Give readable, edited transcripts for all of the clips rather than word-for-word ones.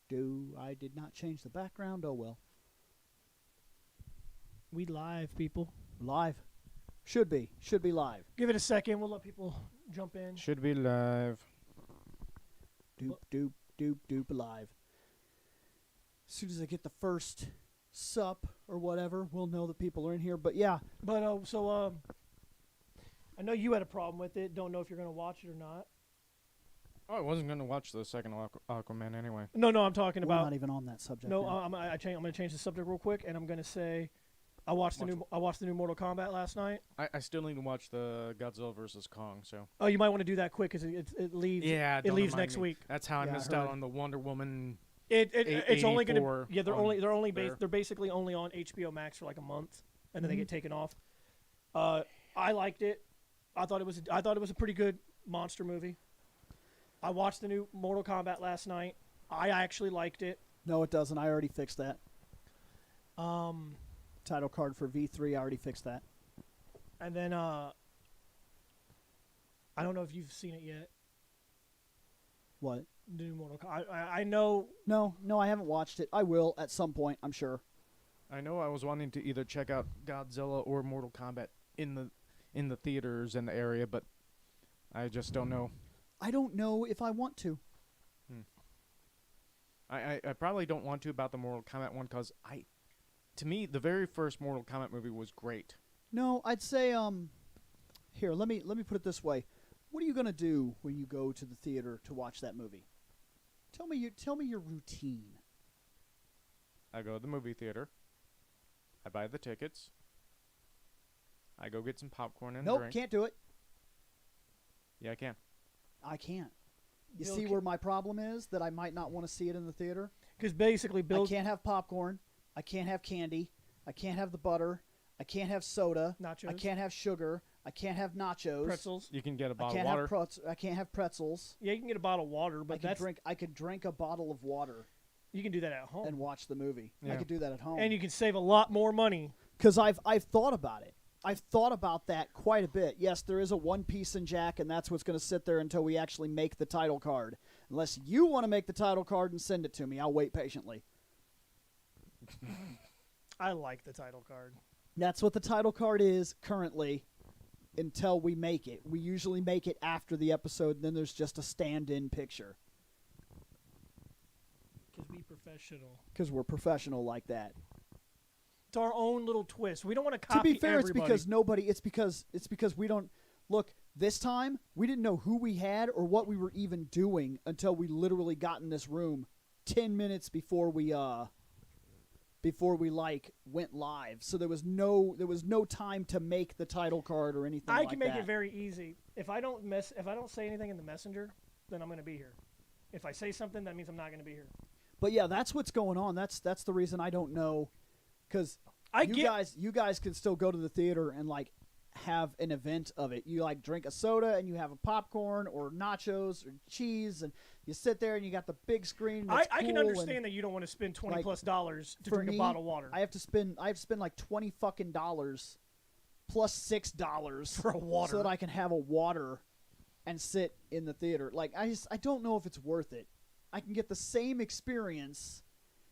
Do. I did not change the background. Oh well. We live, people. Live. Should be live. Give it a second. We'll let people jump in. Should be live. Doop live. As soon as I get the first sup or whatever, we'll know that people are in here. But yeah. But I know you had a problem with it. Don't know if you're going to watch it or not. Oh, I wasn't going to watch the second Aquaman anyway. No, I'm talking We're about. not even on that subject. No, now. I'm going to change the subject real quick, and I'm going to say, I watched the new Mortal Kombat last night. I still need to watch the Godzilla vs. Kong. So. Oh, you might want to do that quick because it leaves. Yeah, it leaves next week. That's how I missed out on the Wonder Woman. It's only going to. Yeah, they're basically only on HBO Max for like a month, and then they get taken off. I liked it. I thought it was a pretty good monster movie. I watched the new Mortal Kombat last night. I actually liked it. No, it doesn't. I already fixed that. Title card for V3. I already fixed that. And then I don't know if you've seen it yet. What? The new Mortal Kombat. I know. No, I haven't watched it. I will at some point, I'm sure. I know I was wanting to either check out Godzilla or Mortal Kombat in the theaters in the area, but I just don't know. I don't know if I want to. I probably don't want to about the Mortal Kombat one because to me, the very first Mortal Kombat movie was great. No, I'd say here, let me put it this way. What are you gonna do when you go to the theater to watch that movie? Tell me your routine. I go to the movie theater. I buy the tickets. I go get some popcorn and drink. Nope, can't do it. Yeah, I can. I can't. You see where my problem is? That I might not want to see it in the theater? Because basically, I can't have popcorn. I can't have candy. I can't have the butter. I can't have soda. Nachos. I can't have sugar. I can't have nachos. Pretzels. You can get a bottle of water. I can't have pretzels. Yeah, you can get a bottle of water, but I could drink a bottle of water. You can do that at home and watch the movie. Yeah. I could do that at home. And you can save a lot more money. Because I've thought about it. I've thought about that quite a bit. Yes, there is a one piece in Jack, and that's what's going to sit there until we actually make the title card. Unless you want to make the title card and send it to me, I'll wait patiently. I like the title card. That's what the title card is currently until we make it. We usually make it after the episode, and then there's just a stand-in picture. Because we professional. Because we're professional like that. It's our own little twist. We don't want to copy everybody. To be fair, everybody. it's because we don't look. This time we didn't know who we had or what we were even doing until we literally got in this room 10 minutes before we went live. So there was no time to make the title card or anything. I can make it very easy. If I don't say anything in the messenger, then I'm going to be here. If I say something, that means I'm not going to be here. But yeah, that's what's going on. That's the reason I don't know. Because you guys can still go to the theater and like have an event of it. You like drink a soda and you have a popcorn or nachos or cheese and you sit there and you got the big screen. I can understand that you don't want to spend $20+ to drink a bottle of water. I have to spend like $20 fucking plus $6 for a water so that I can have a water and sit in the theater. Like I don't know if it's worth it. I can get the same experience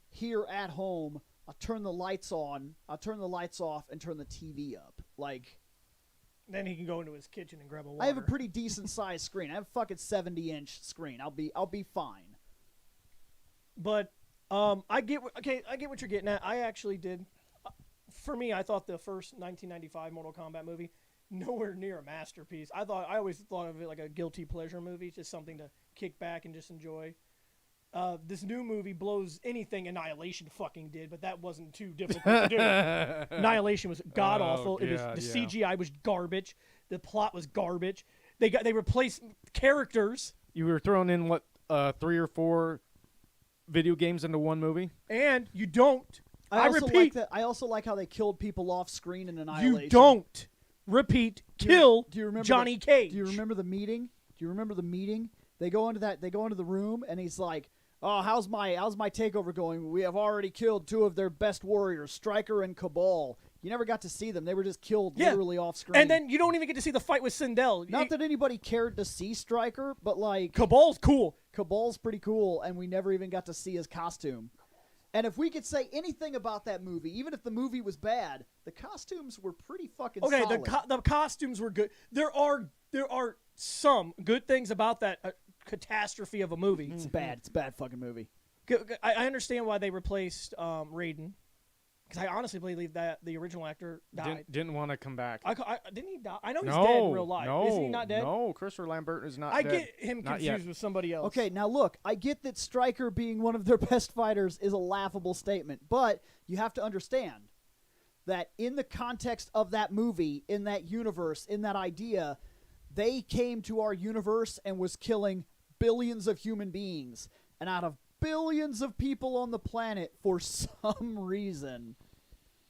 here at home. I'll turn the lights on, I'll turn the lights off, and turn the TV up. Like, then he can go into his kitchen and grab a water. I have a pretty decent sized screen. I have a fucking 70-inch screen. I'll be fine. But I get what you're getting at. I actually did. For me, I thought the first 1995 Mortal Kombat movie nowhere near a masterpiece. I always thought of it like a guilty pleasure movie, just something to kick back and just enjoy. This new movie blows anything Annihilation fucking did, but that wasn't too difficult to do. Annihilation was god awful. CGI was garbage. The plot was garbage. They replaced characters. You were throwing in 3 or 4 video games into one movie, and you don't. I repeat. I also like how they killed people off screen in Annihilation. You don't repeat. Kill Johnny Cage. Do you remember the meeting? They go into the room, and he's like, "Oh, how's my takeover going? We have already killed 2 of their best warriors, Stryker and Cabal. You never got to see them. They were just killed Yeah. literally off screen. And then you don't even get to see the fight with Sindel. Not that anybody cared to see Stryker, but like Cabal's cool. Cabal's pretty cool, and we never even got to see his costume. And if we could say anything about that movie, even if the movie was bad, the costumes were pretty fucking Okay, solid. the costumes were good. There are some good things about that catastrophe of a movie. It's bad. It's a bad fucking movie. I understand why they replaced Raiden, because I honestly believe that the original actor died. Didn't want to come back. Didn't he die? I know he's dead in real life. No, Isn't he not dead? No, Christopher Lambert is not I dead. get him Not yet. confused with somebody else. Okay, now look, I get that Stryker being one of their best fighters is a laughable statement, but you have to understand that in the context of that movie, in that universe, in that idea, they came to our universe and was killing billions of human beings. And out of billions of people on the planet, for some reason,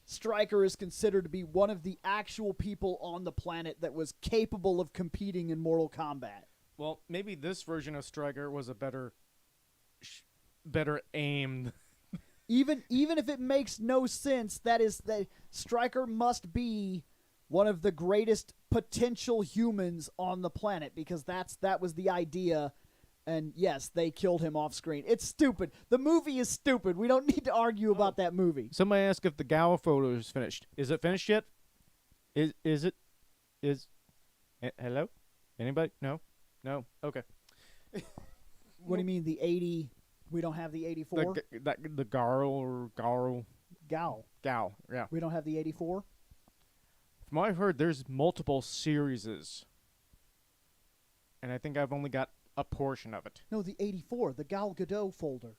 Stryker is considered to be one of the actual people on the planet that was capable of competing in Mortal Kombat. Well, maybe this version of Stryker was a better aimed. Even if it makes no sense, that Stryker must be one of the greatest potential humans on the planet, because that was the idea. And yes, they killed him off screen. It's stupid. The movie is stupid. We don't need to argue about that movie. Somebody asked if the Gal photo is finished. Is it finished yet? Hello? Anybody? No? Okay. What do you mean, the 80? We don't have the 84? The Gal. Gal. Yeah. We don't have the 84? From what I've heard, there's multiple series. And I think I've only got a portion of it. No, the 84, the Gal Gadot folder.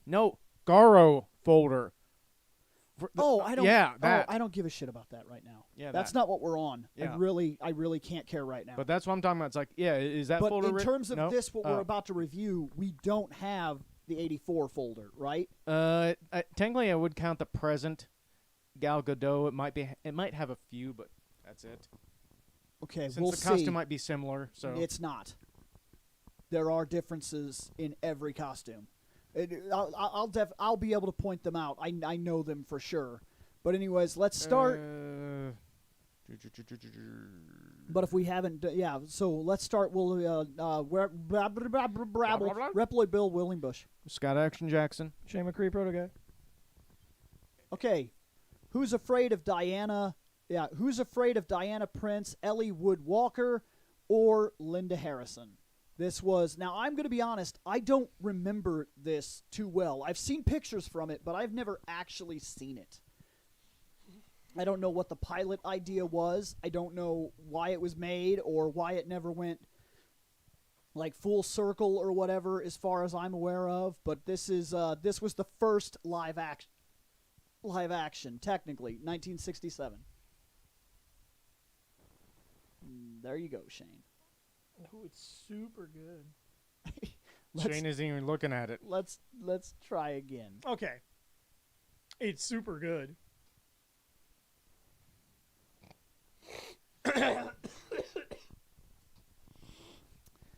No, Garo folder. I don't. Yeah, that. I don't give a shit about that right now. Yeah, that's that. not what we're on. Yeah. I really can't care right now. But that's what I'm talking about. It's like, yeah, is that but folder? in terms of no? this, what we're about to review, we don't have the 84 folder, right? Technically, I would count the present Gal Gadot. It might have a few, but that's it. Okay, Since we'll the see. costume might be similar, so It's not. There are differences in every costume. I'll be able to point them out. I know them for sure. But anyways, let's start. But if we haven't, so let's start. We'll Reploid Bill Willingbush. Scott Action Jackson. Shane McCree, proto guy. Okay, who's afraid of Diana? Yeah, who's afraid of Diana Prince, Ellie Wood Walker, or Linda Harrison? This was, now I'm going to be honest, I don't remember this too well. I've seen pictures from it, but I've never actually seen it. I don't know what the pilot idea was. I don't know why it was made or why it never went like full circle or whatever, as far as I'm aware of. But this was the first live action, technically, 1967. There you go, Shane. Oh, it's super good. Shane isn't even looking at it. Let's try again. Okay. It's super good.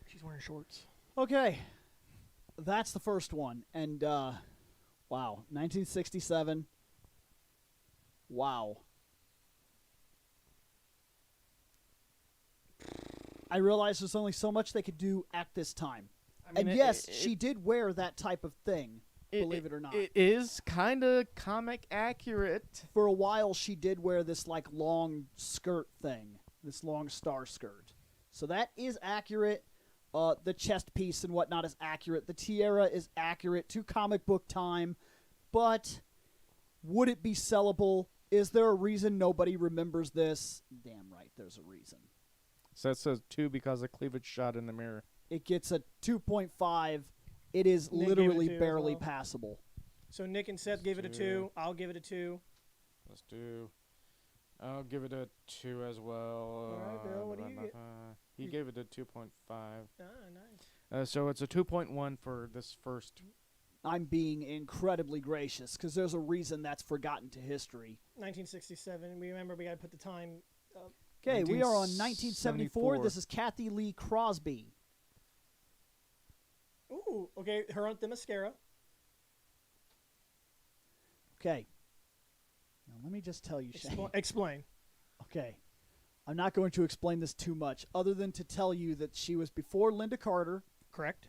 She's wearing shorts. Okay. That's the first one. And, wow. 1967. Wow. I realized there's only so much they could do at this time. And yes, she did wear that type of thing, believe it or not. It is kind of comic accurate. For a while, she did wear this, like, long skirt thing, this long star skirt. So that is accurate. The chest piece and whatnot is accurate. The tiara is accurate to comic book time. But would it be sellable? Is there a reason nobody remembers this? Damn right, there's a reason. So that says 2 because of cleavage shot in the mirror. It gets a 2.5. It is Nick literally gave it a 2 barely as well. passable. So Nick and Seth gave it a 2. I'll give it a 2. Let's do. I'll give it a 2 as well. All right, Bill, what do you get? He gave it a 2.5. Ah, nice. So it's a 2.1 for this first. I'm being incredibly gracious because there's a reason that's forgotten to history. 1967. We remember we got to put the time. Okay, we are on 1974. This is Kathy Lee Crosby. Ooh, okay. Her on the mascara. Okay. Now let me just tell you, Shane. Explain. Okay. I'm not going to explain this too much, other than to tell you that she was before Lynda Carter. Correct.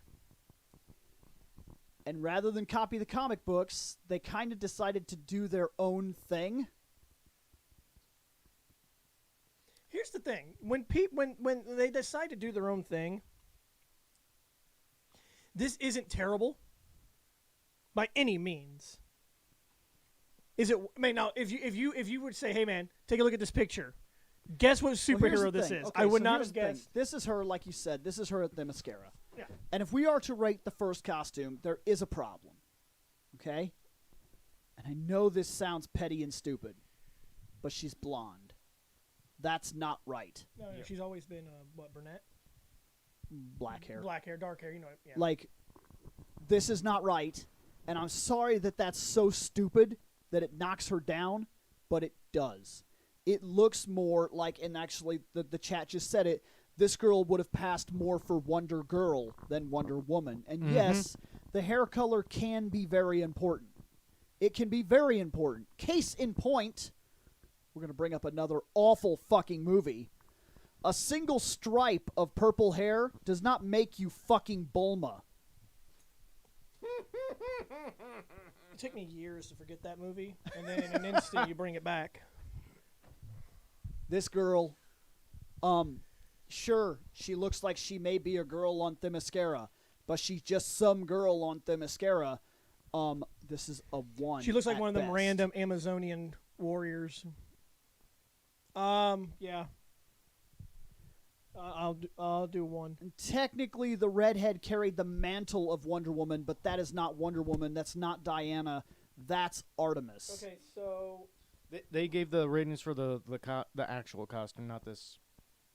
And rather than copy the comic books, they kind of decided to do their own thing. Here's the thing: when they decide to do their own thing, this isn't terrible by any means. Is it? I mean, now if you would say, "Hey, man, take a look at this picture," guess what superhero this is? Okay, I would so not here's have the thing. guessed. This is her, like you said. This is her at the mascara. Yeah. And if we are to rate the first costume, there is a problem. Okay? And I know this sounds petty and stupid, but she's blonde. That's not right. No, she's always been brunette, Black hair. black hair, dark hair. You know, yeah. Like, this is not right. And I'm sorry that that's so stupid that it knocks her down, but it does. It looks more like, and actually the chat just said it, this girl would have passed more for Wonder Girl than Wonder Woman. And yes, the hair color can be very important. It can be very important. Case in point, we're going to bring up another awful fucking movie. A single stripe of purple hair does not make you fucking Bulma. It took me years to forget that movie, and then in an instant you bring it back. This girl, sure, she looks like she may be a girl on Themyscira, but she's just some girl on Themyscira. This is a 1. She looks like one of them best. random Amazonian warriors. Yeah. I'll do 1. And technically, the redhead carried the mantle of Wonder Woman, but that is not Wonder Woman. That's not Diana. That's Artemis. Okay, so They gave the ratings for the actual costume, not this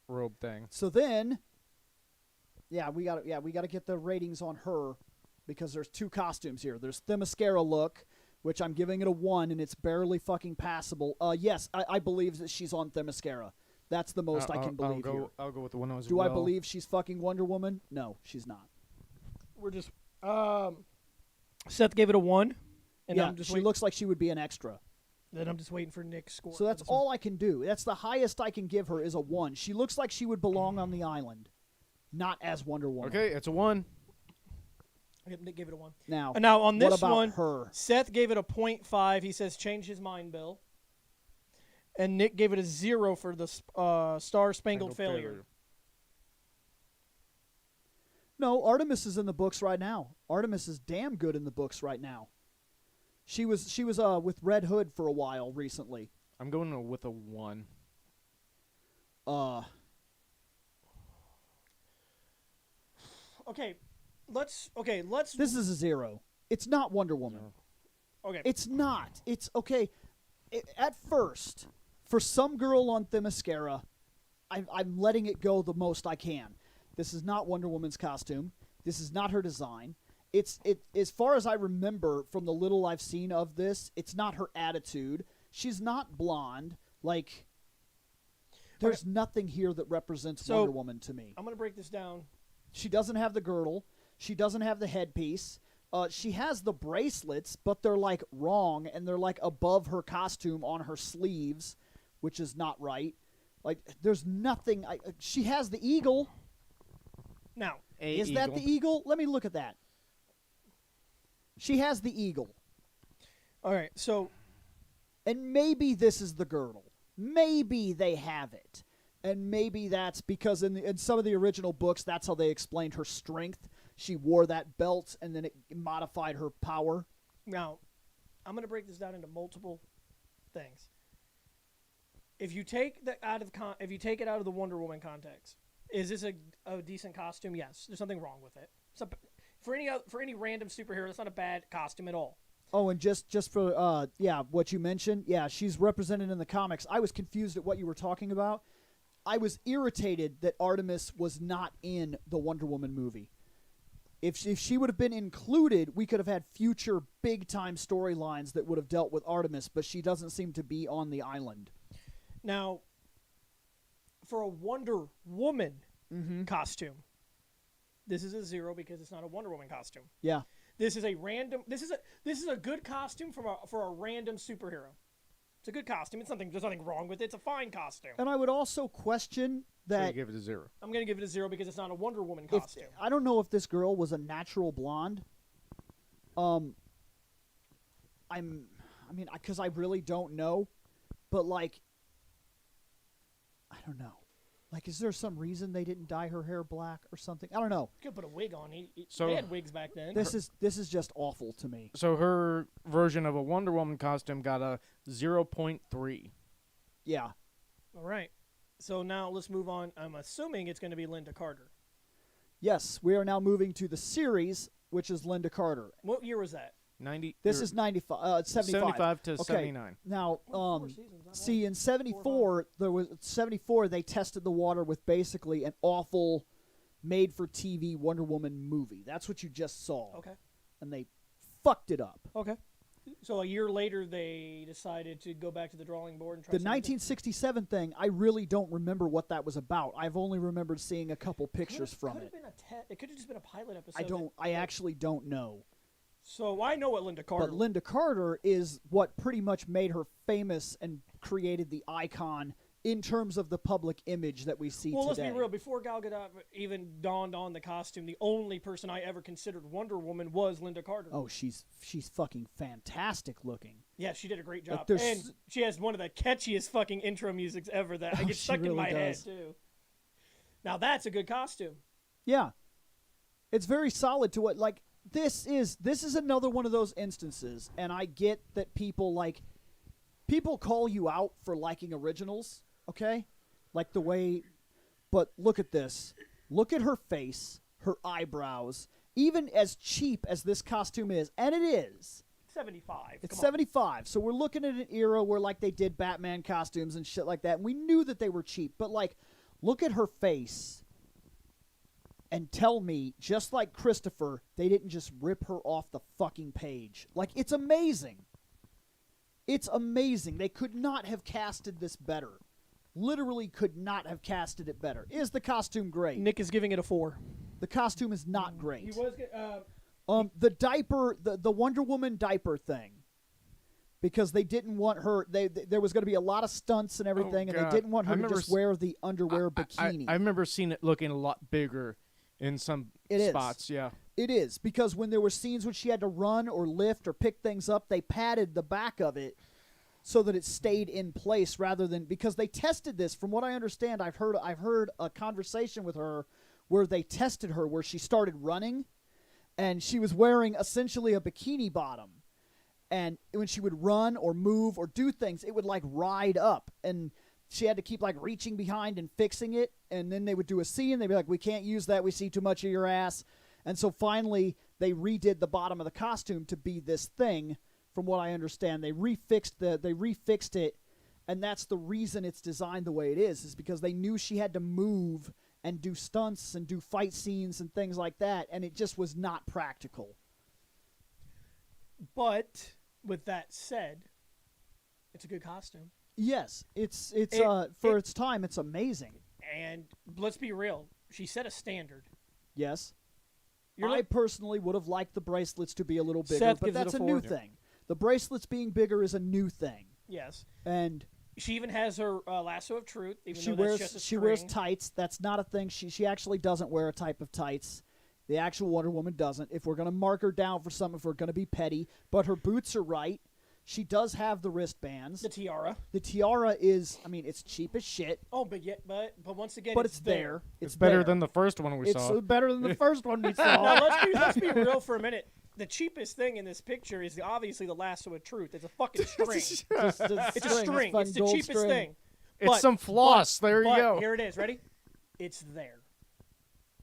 robe thing. So then, we got to get the ratings on her because there's 2 costumes here. There's Themyscira look, which I'm giving it a 1, and it's barely fucking passable. Yes, I believe that she's on Themyscira. That's the most I can believe here. I'll go with the one as Do well. I believe she's fucking Wonder Woman? No, she's not. we're just Seth gave it a 1, and Yeah, I'm just she waiting. looks like she would be an extra. Then I'm just waiting for Nick's score. So that's all I can do. That's the highest I can give her is a 1. She looks like she would belong on the island, not as Wonder Woman. Okay, it's a 1. Nick gave it a 1. Now, Now on this what about one, her? Seth gave it a 0.5. He says change his mind, Bill. And Nick gave it a 0 for the Star Spangled Failure. No, Artemis is in the books right now. Artemis is damn good in the books right now. She was with Red Hood for a while recently. I'm going with a 1. Okay, let's. This is a 0. It's not Wonder Woman. Okay. It's not. It's okay. At first, for some girl on Themyscira, I'm letting it go the most I can. This is not Wonder Woman's costume. This is not her design. It's as far as I remember from the little I've seen of this, it's not her attitude. She's not blonde. Like, there's nothing here that represents Wonder Woman to me. I'm gonna break this down. She doesn't have the girdle. She doesn't have the headpiece. She has the bracelets, but they're like wrong, and they're like above her costume on her sleeves, which is not right. Like, there's nothing. She has the eagle. Now, Is that the eagle? Let me look at that. She has the eagle. all right. So And maybe this is the girdle. Maybe they have it. And maybe that's because in some of the original books, that's how they explained her strength. She wore that belt, and then it modified her power. now, I'm gonna break this down into multiple things. If you take it out of the Wonder Woman context, is this a decent costume? Yes. There's nothing wrong with it. So, for any random superhero, that's not a bad costume at all. Oh, and just for what you mentioned, she's represented in the comics. I was confused at what you were talking about. I was irritated that Artemis was not in the Wonder Woman movie. If she would have been included, we could have had future big-time storylines that would have dealt with Artemis, but she doesn't seem to be on the island. Now, for a Wonder Woman costume, this is a 0 because it's not a Wonder Woman costume. Yeah. This is a random. This is a good costume for a random superhero. It's a good costume. There's nothing wrong with it. It's a fine costume. And I would also question So that. you give it a 0. I'm going to give it a 0 because it's not a Wonder Woman costume. I don't know if this girl was a natural blonde. Because I really don't know, but like, I don't know. Like, is there some reason they didn't dye her hair black or something? I don't know. You could put a wig on. So- They had wigs back then. This is just awful to me. So her version of a Wonder Woman costume got a 0.3. Yeah. All right. So now let's move on. I'm assuming it's going to be Lynda Carter. Yes, we are now moving to the series, which is Lynda Carter. What year was that? 90. This is 75. 75 to Okay. 79. Now, 4 seasons, not see, bad. in 74, they tested the water with basically an awful made-for-TV Wonder Woman movie. That's what you just saw. Okay. And they fucked it up. Okay. So a year later, they decided to go back to the drawing board and try The something 1967 thing, I really don't remember what that was about. I've only remembered seeing a couple pictures from it. It could have just been a pilot episode. I actually don't know. So I know what Lynda Carter. But Lynda Carter is what pretty much made her famous and created the icon in terms of the public image that we see Well, today. let's be real. Before Gal Gadot even donned on the costume, the only person I ever considered Wonder Woman was Lynda Carter. Oh, she's fucking fantastic looking. Yeah, she did a great job. there's- And she has one of the catchiest fucking intro musics ever that I Oh, get she stuck in really my head, does. too. Now, that's a good costume. Yeah. It's very solid to what, like, this is another one of those instances, and I get that people call you out for liking originals, okay? Like the way, but look at this. Look at her face, her eyebrows, even as cheap as this costume is, and it is. 75. It's Come on. 75, so we're looking at an era where, like, they did Batman costumes and shit like that, and we knew that they were cheap, but, like, look at her face and tell me, just like Christopher, they didn't just rip her off the fucking page. Like, it's amazing. It's amazing. They could not have casted this better. Literally could not have casted it better. Is the costume great? Nick is giving it a 4. The costume is not great. He was. The diaper, the Wonder Woman diaper thing, because they didn't want her. There was going to be a lot of stunts and everything, and they God. didn't want her I to remember just wear the underwear bikini. I remember seeing it looking a lot bigger in some It is. spots. Yeah. It is, because when there were scenes when she had to run or lift or pick things up, they padded the back of it so that it stayed in place rather than, because they tested this. From what I understand, I've heard a conversation with her where they tested her, where she started running and she was wearing essentially a bikini bottom. And when she would run or move or do things, it would like ride up, and she had to keep like reaching behind and fixing it. And then they would do a scene. They'd be like, "We can't use that. We see too much of your ass." And so finally they redid the bottom of the costume to be this thing. From what I understand, they refixed it, and that's the reason it's designed the way it is because they knew she had to move and do stunts and do fight scenes and things like that, and it just was not practical. But with that said, it's a good costume. Yes, it's It- its time, it's amazing. And let's be real, she set a standard. Yes. You're I like- personally would have liked the bracelets to be a little bigger, Seth but gives it that's a a new 4. thing. The bracelets being bigger is a new thing. Yes. And She even has her lasso of truth, even she though wears that's just a she wears string. tights. That's not a thing. She actually doesn't wear a type of tights. The actual Wonder Woman doesn't. If we're going to mark her down for something, if we're going to be petty, but her boots are right. She does have the wristbands. The tiara. The tiara is, I mean, it's cheap as shit, Oh, but once again, but it's there. It's better there. than the first one we It's saw. better than the first one we Now saw. let's be real for a minute. The cheapest thing in this picture is obviously the lasso of truth. It's a fucking string. It's It's a string. It's the cheapest thing. It's But- some floss. There you But go. here it is. Ready? It's there.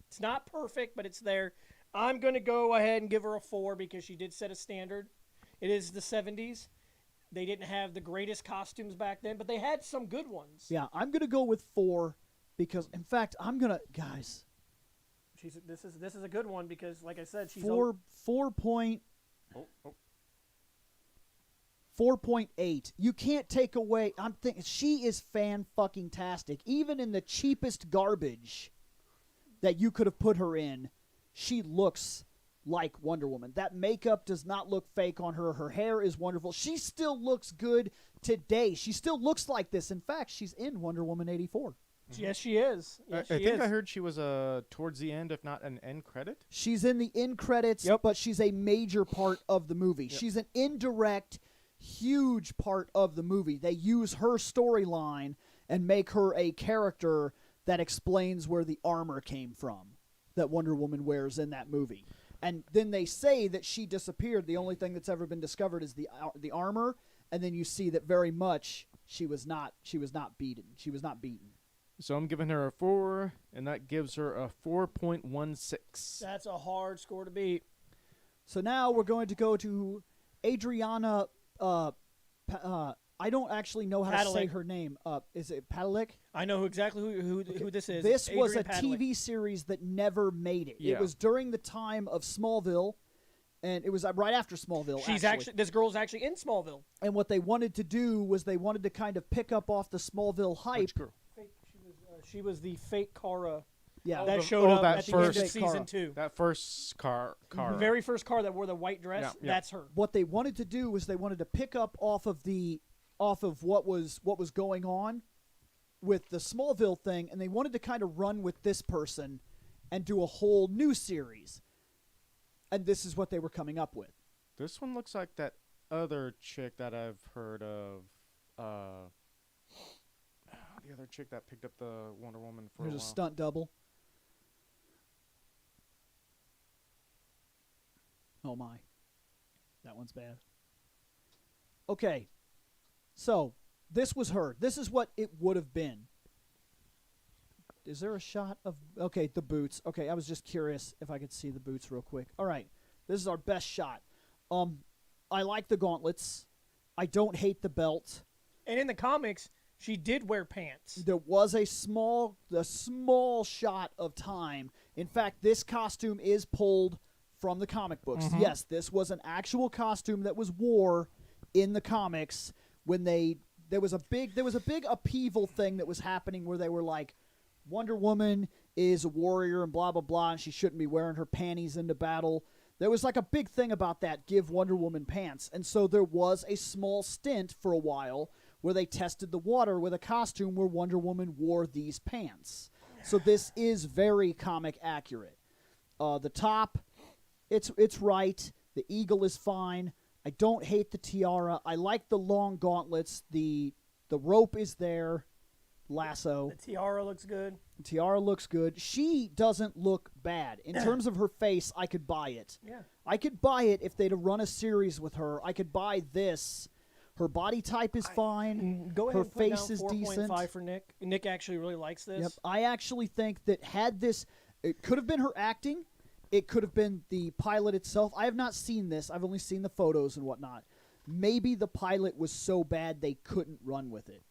It's not perfect, but it's there. I'm going to go ahead and give her a 4 because she did set a standard. It is the 70s. They didn't have the greatest costumes back then, but they had some good ones. Yeah, I'm going to go with 4 because, in fact, I'm going to, guys, This is a good one because, like I said, she's 4.8. You can't take away. I'm thinking she is fan-fucking-tastic. Even in the cheapest garbage that you could have put her in, she looks like Wonder Woman. That makeup does not look fake on her. Her hair is wonderful. She still looks good today. She still looks like this. In fact, she's in Wonder Woman 84. Yes, she is. Yes, I think I heard she was towards the end, if not an end credit. She's in the end credits, but she's a major part of the movie. Yep. She's an indirect, huge part of the movie. They use her storyline and make her a character that explains where the armor came from that Wonder Woman wears in that movie. And then they say that she disappeared. The only thing that's ever been discovered is the armor, and then you see that very much she was not beaten. She was not beaten. So I'm giving her a 4, and that gives her a 4.16. That's a hard score to beat. So now we're going to go to Adriana. I don't actually know how to say her name. Is it Padalecki? I know exactly who this is. This was a TV series that never made it. Yeah. It was during the time of Smallville, and it was right after Smallville. This girl's actually in Smallville. And what they wanted to do was they wanted to kind of pick up off the Smallville hype. Which girl? She was the fake Kara. Yeah, that showed up at the end of season Kara. 2. That first car. The very first car that wore the white dress. Yeah. That's her. What they wanted to do was they wanted to pick up off of what was going on with the Smallville thing, and they wanted to kind of run with this person and do a whole new series. And this is what they were coming up with. This one looks like that other chick that I've heard of. The other chick that picked up the Wonder Woman for There's a while. a stunt double. Oh my. That one's bad. Okay. So, this was her. This is what it would have been. Is there a shot of... Okay, the boots. Okay, I was just curious if I could see the boots real quick. All right. This is our best shot. I like the gauntlets. I don't hate the belt. And in the comics, she did wear pants. There was a small shot of time. In fact, this costume is pulled from the comic books. Mm-hmm. Yes, this was an actual costume that was wore in the comics when there was a big upheaval thing that was happening where they were like, Wonder Woman is a warrior and blah blah blah, and she shouldn't be wearing her panties into battle. There was like a big thing about that, give Wonder Woman pants. And so there was a small stint for a while where they tested the water with a costume where Wonder Woman wore these pants. So this is very comic accurate. The top, it's right. The eagle is fine. I don't hate the tiara. I like the long gauntlets. The rope is there. Lasso. The tiara looks good. The tiara looks good. She doesn't look bad. In terms of her face, I could buy it. Yeah. I could buy it if they'd have run a series with her. I could buy this. Her body type is fine. Go ahead her and put face down is 4.5 decent. for Nick. Nick actually really likes this. Yep. I actually think that had this, it could have been her acting. It could have been the pilot itself. I have not seen this. I've only seen the photos and whatnot. Maybe the pilot was so bad they couldn't run with it.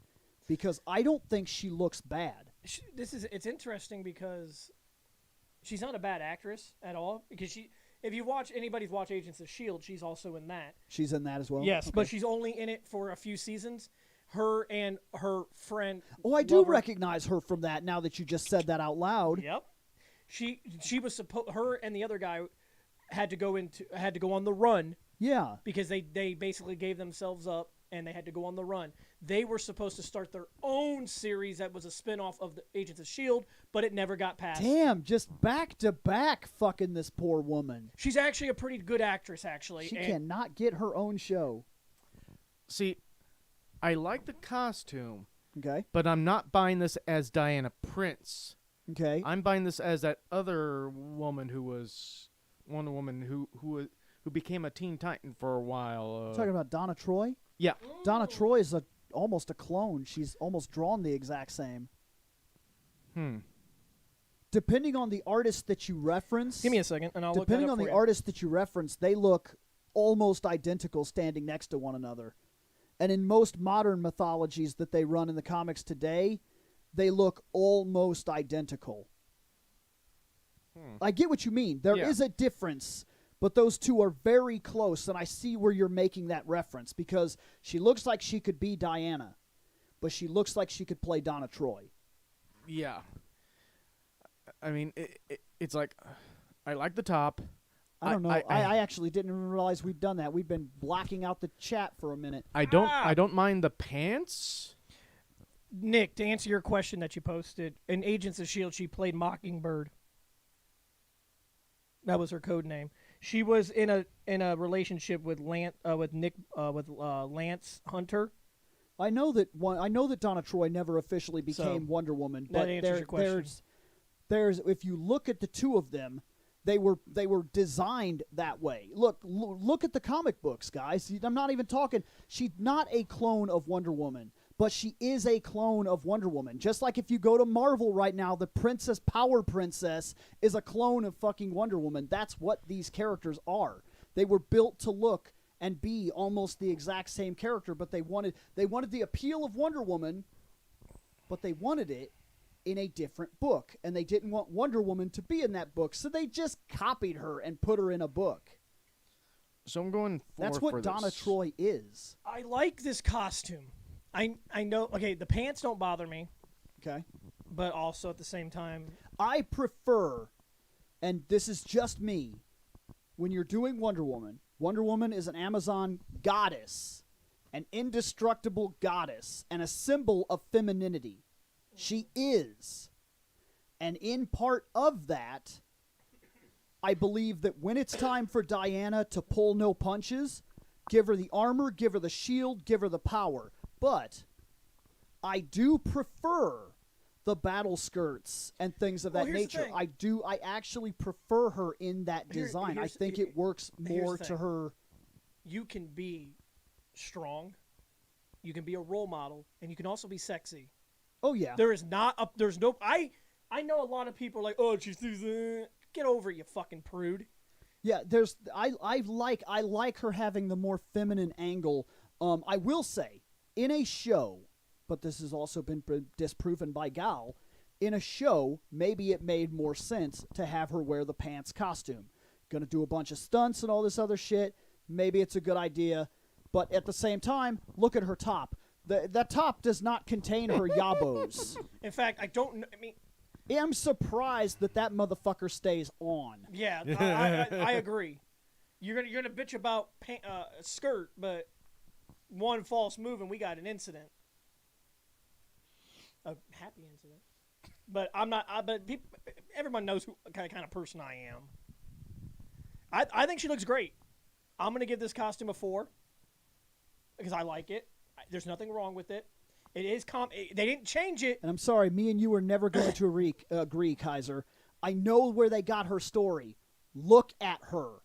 Because I don't think she looks bad. It's interesting because she's not a bad actress at all. Because if you watch anybody's watched Agents of S.H.I.E.L.D., she's also in that. She's in that as well? Yes, okay. But she's only in it for a few seasons. Her and her friend. Oh, I do recognize her from that now that you just said that out loud. Yep. She was supposed. Her and the other guy had to go on the run. Yeah. Because they basically gave themselves up and they had to go on the run. They were supposed to start their own series that was a spinoff of the Agents of S.H.I.E.L.D., but it never got passed. Damn, just back to back fucking this poor woman. She's actually a pretty good actress, actually. She cannot get her own show. See, I like the costume. Okay. But I'm not buying this as Diana Prince. Okay. I'm buying this as that other woman who was Wonder Woman who became a Teen Titan for a while. Talking about Donna Troy? Yeah. Donna Troy is almost a clone. She's almost drawn the exact same. Depending on the artist that you reference. Give me a second, and I'll look that up Depending on the artist that you reference, they look almost identical standing next to one another. And in most modern mythologies that they run in the comics today, they look almost identical. I get what you mean. There is a difference, but those two are very close, and I see where you're making that reference because she looks like she could be Diana, but she looks like she could play Donna Troy. Yeah. I mean, it's like, I like the top. I don't know. I actually didn't even realize we'd done that. We've been blacking out the chat for a minute. I don't mind the pants. Nick, to answer your question that you posted, in Agents of S.H.I.E.L.D., she played Mockingbird. That was her code name. She was in a relationship with Lance Hunter. I know that Donna Troy never officially became Wonder Woman, but that answers your question. There's if you look at the two of them, they were designed that way. Look at the comic books, guys. I'm not even talking. She's not a clone of Wonder Woman, but she is a clone of Wonder Woman. Just like if you go to Marvel right now, the Power Princess is a clone of fucking Wonder Woman. That's what these characters are. They were built to look and be almost the exact same character, but they wanted the appeal of Wonder Woman, but they wanted it in a different book, and they didn't want Wonder Woman to be in that book, so they just copied her and put her in a book. So I'm going That's what Donna Troy is. I like this costume. I know, okay, the pants don't bother me. Okay. But also at the same time, I prefer, and this is just me, when you're doing Wonder Woman is an Amazon goddess, an indestructible goddess, and a symbol of femininity. She is. And in part of that, I believe that when it's time for Diana to pull no punches, give her the armor, give her the shield, give her the power. But I do prefer the battle skirts and things of that nature. I actually prefer her in that design. I think it works more to her. You can be strong, you can be a role model, and you can also be sexy. Oh yeah. There's no I know a lot of people are like, "Oh, she's get over it, you fucking prude." Yeah, I like her having the more feminine angle. I will say, in a show, but this has also been disproven by Gal, in a show, maybe it made more sense to have her wear the pants costume. Gonna do a bunch of stunts and all this other shit. Maybe it's a good idea. But at the same time, look at her top. That top does not contain her yabos. In fact, I'm surprised that motherfucker stays on. Yeah, I agree. You're gonna bitch about a skirt, but one false move and we got an incident. A happy incident. But I'm not. Everyone knows who kind of person I am. I think she looks great. I'm gonna give this costume a 4 because I like it. There's nothing wrong with it. It is they didn't change it. And I'm sorry, me and you are never going to agree, Kaiser. I know where they got her story. Look at her.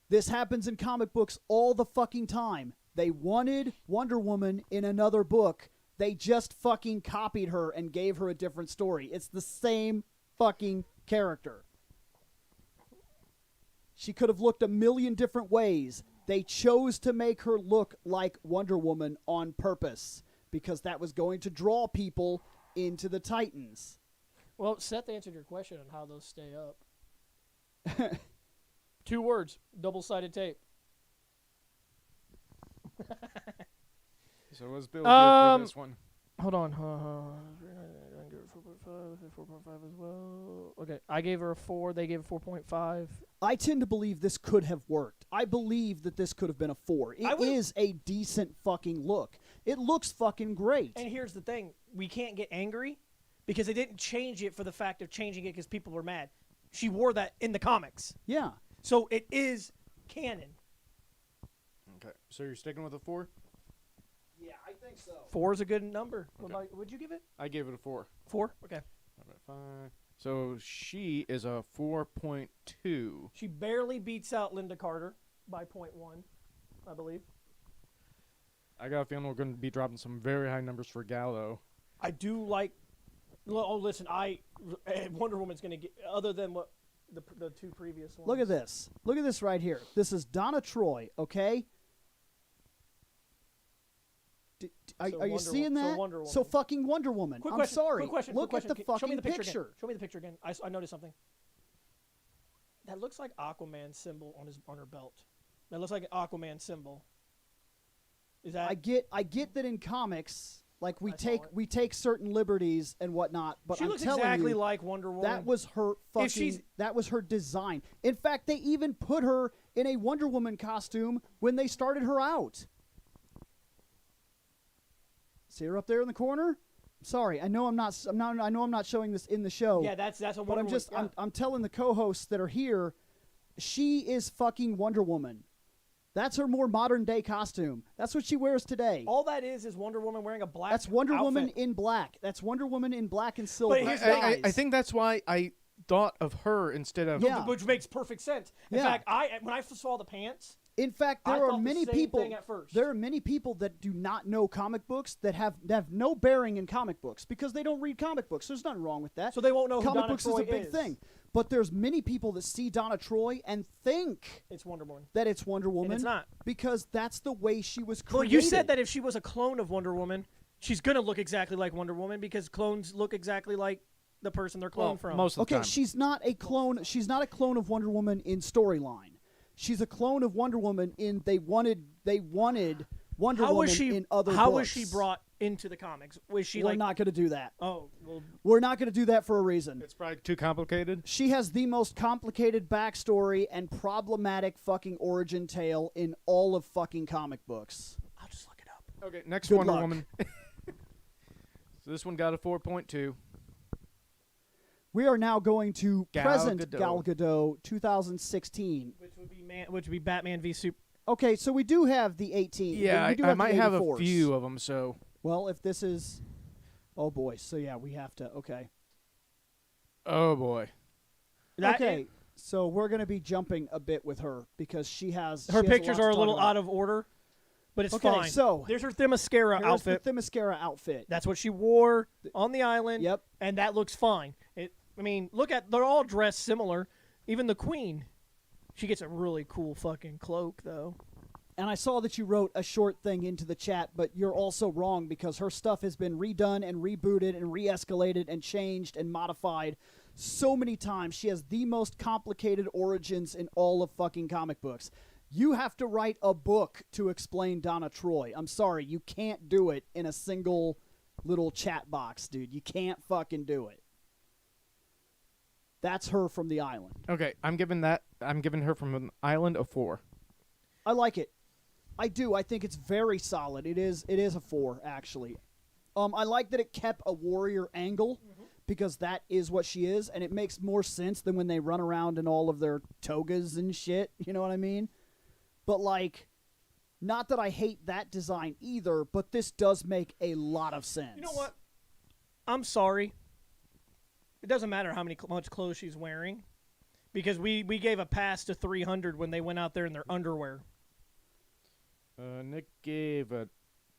This happens in comic books all the fucking time. They wanted Wonder Woman in another book. They just fucking copied her and gave her a different story. It's the same fucking character. She could have looked a million different ways. They chose to make her look like Wonder Woman on purpose because that was going to draw people into the Titans. Well, Seth answered your question on how those stay up. 2 words, double-sided tape. So what's Bill for this one? Hold on. 4.5 as well. Okay, I gave her a 4. They gave a 4.5. I tend to believe this could have worked. I believe that this could have been a 4. It is a decent fucking look. It looks fucking great. And here's the thing. We can't get angry because they didn't change it for the fact of changing it because people were mad. She wore that in the comics. Yeah. So it is canon. Okay, so you're sticking with a 4? Yeah, I think so. 4 is a good number. Okay. What'd you give it? I gave it a 4. 4? Okay. 5. So she is a 4.2. She barely beats out Lynda Carter by 0.1, I believe. I got a feeling we're going to be dropping some very high numbers for Gadot. I do like. Oh, listen, Wonder Woman's going to get other than what the 2 previous ones. Look at this. Look at this right here. This is Donna Troy. Okay. Are you seeing that? So fucking Wonder Woman. I'm sorry. Quick question. Look at the fucking picture. Show me the picture again. I noticed something. That looks like Aquaman's symbol on her belt. That looks like an Aquaman symbol. Is that? I get that in comics Like we I saw it. we take certain liberties and whatnot, but She I'm looks telling exactly you, like Wonder Woman. that was her fucking. That was her design. In fact, they even put her in a Wonder Woman costume when they started her out. See her up there in the corner? Sorry, I know I'm not. I know I'm not showing this in the show. Yeah, that's a Wonder But I'm just. Woman. I'm telling the co-hosts that are here, she is fucking Wonder Woman. That's her more modern day costume. That's what she wears today. All that is Wonder Woman wearing a black That's Wonder outfit. Woman in black. That's Wonder Woman in black and silver. here's I think that's why I thought of her instead of. Yeah. Which makes perfect sense. In Yeah. fact, when I saw the pants, In fact, I there are thought the many same people. thing at first. There are many people that do not know comic books that have no bearing in comic books because they don't read comic books. There's nothing wrong with that. so they won't know who comic Donna books Troy is a big thing. But there's many people that see Donna Troy and think It's Wonder Woman. that it's Wonder Woman. it's not. Because that's the way she was created. Well, you said that if she was a clone of Wonder Woman, she's gonna look exactly like Wonder Woman because clones look exactly like the person they're cloned from. Most of the Okay, time. she's not a clone. She's not a clone of Wonder Woman in storyline. She's a clone of Wonder Woman in they wanted Wonder how Woman was she? in other How books. was she brought into the comics? Was she We're like? not going to do that. Oh, well, We're not going to do that for a reason. It's probably too complicated. She has the most complicated backstory and problematic fucking origin tale in all of fucking comic books. I'll just look it up. Okay, next Good Wonder luck. Woman. So this one got a 4.2. We are now going to Gal present Gadot. Gal Gadot 2016. Which would be Batman v Super. Okay, so we do have the 18. Yeah, we do I have might the have a 84s. few of them. So Well, if this is, oh boy, so yeah, we have to. Okay, oh boy, okay, so we're gonna be jumping a bit with her because she has Her she has pictures lot to are a talk little about. out of order, but it's Okay, fine. so there's her Themyscira Here's outfit. the Themyscira outfit. That's what she wore on the island. Yep. And that looks fine. I mean, they're all dressed similar. Even the Queen. She gets a really cool fucking cloak, though. And I saw that you wrote a short thing into the chat, but you're also wrong because her stuff has been redone and rebooted and re-escalated and changed and modified so many times. She has the most complicated origins in all of fucking comic books. You have to write a book to explain Donna Troy. I'm sorry, you can't do it in a single little chat box, dude. You can't fucking do it. That's her from the island. okay. I'm giving her from an island a 4. I like it. I do. I think it's very solid. It is a 4, actually. I like that it kept a warrior angle because that is what she is, and it makes more sense than when they run around in all of their togas and shit. You know what I mean? But, like, not that I hate that design either, but this does make a lot of sense. You know what? I'm sorry. It doesn't matter how much clothes she's wearing, because we gave a pass to 300 when they went out there in their underwear. Nick gave a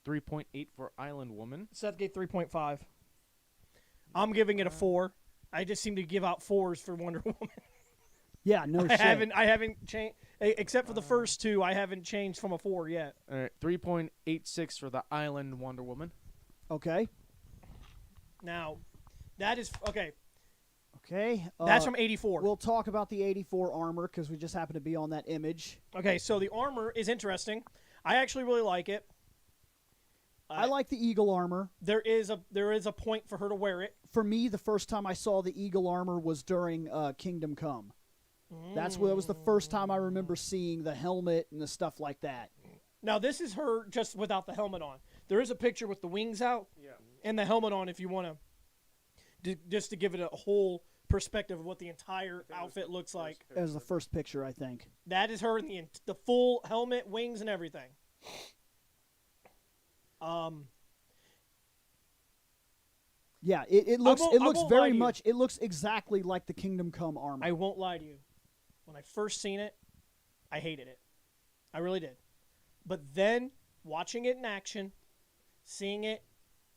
3.8 for Island Woman. Seth gave 3.5. I'm giving it a 4. I just seem to give out 4s for Wonder Woman. Yeah, no shit. I haven't changed, except for the first two. I haven't changed from a 4 yet. All right, 3.86 for the Island Wonder Woman. Okay. Now, that is okay. Okay. That's from 84. We'll talk about the 84 armor because we just happen to be on that image. Okay, so the armor is interesting. I actually really like it. I like the eagle armor. There is a point for her to wear it. For me, the first time I saw the eagle armor was during Kingdom Come. That was the first time I remember seeing the helmet and the stuff like that. Now, this is her just without the helmet on. There is a picture with the wings out and the helmet on if you want to, just to give it a whole perspective of what the entire outfit looks like. That was the first picture, I think. That is her in the full helmet, wings, and everything. Yeah, it looks won't very lie to you. much. It looks exactly like the Kingdom Come armor. I won't lie to you. When I first seen it, I hated it. I really did. But then, watching it in action, seeing it,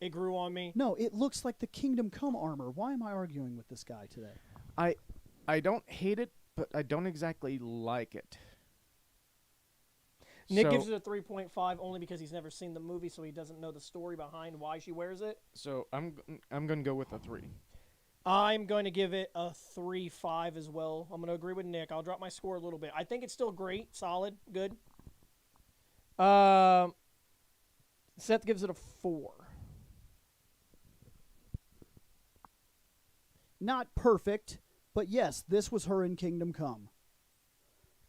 it grew on me. No, it looks like the Kingdom Come armor. Why am I arguing with this guy today? I don't hate it, but I don't exactly like it. Nick So- gives it a 3.5 only because he's never seen the movie, so he doesn't know the story behind why she wears it. So I'm going to go with a 3. I'm going to give it a 3.5 as well. I'm going to agree with Nick. I'll drop my score a little bit. I think it's still great, solid, good. Seth gives it a 4. not perfect, but yes, this was her in Kingdom Come.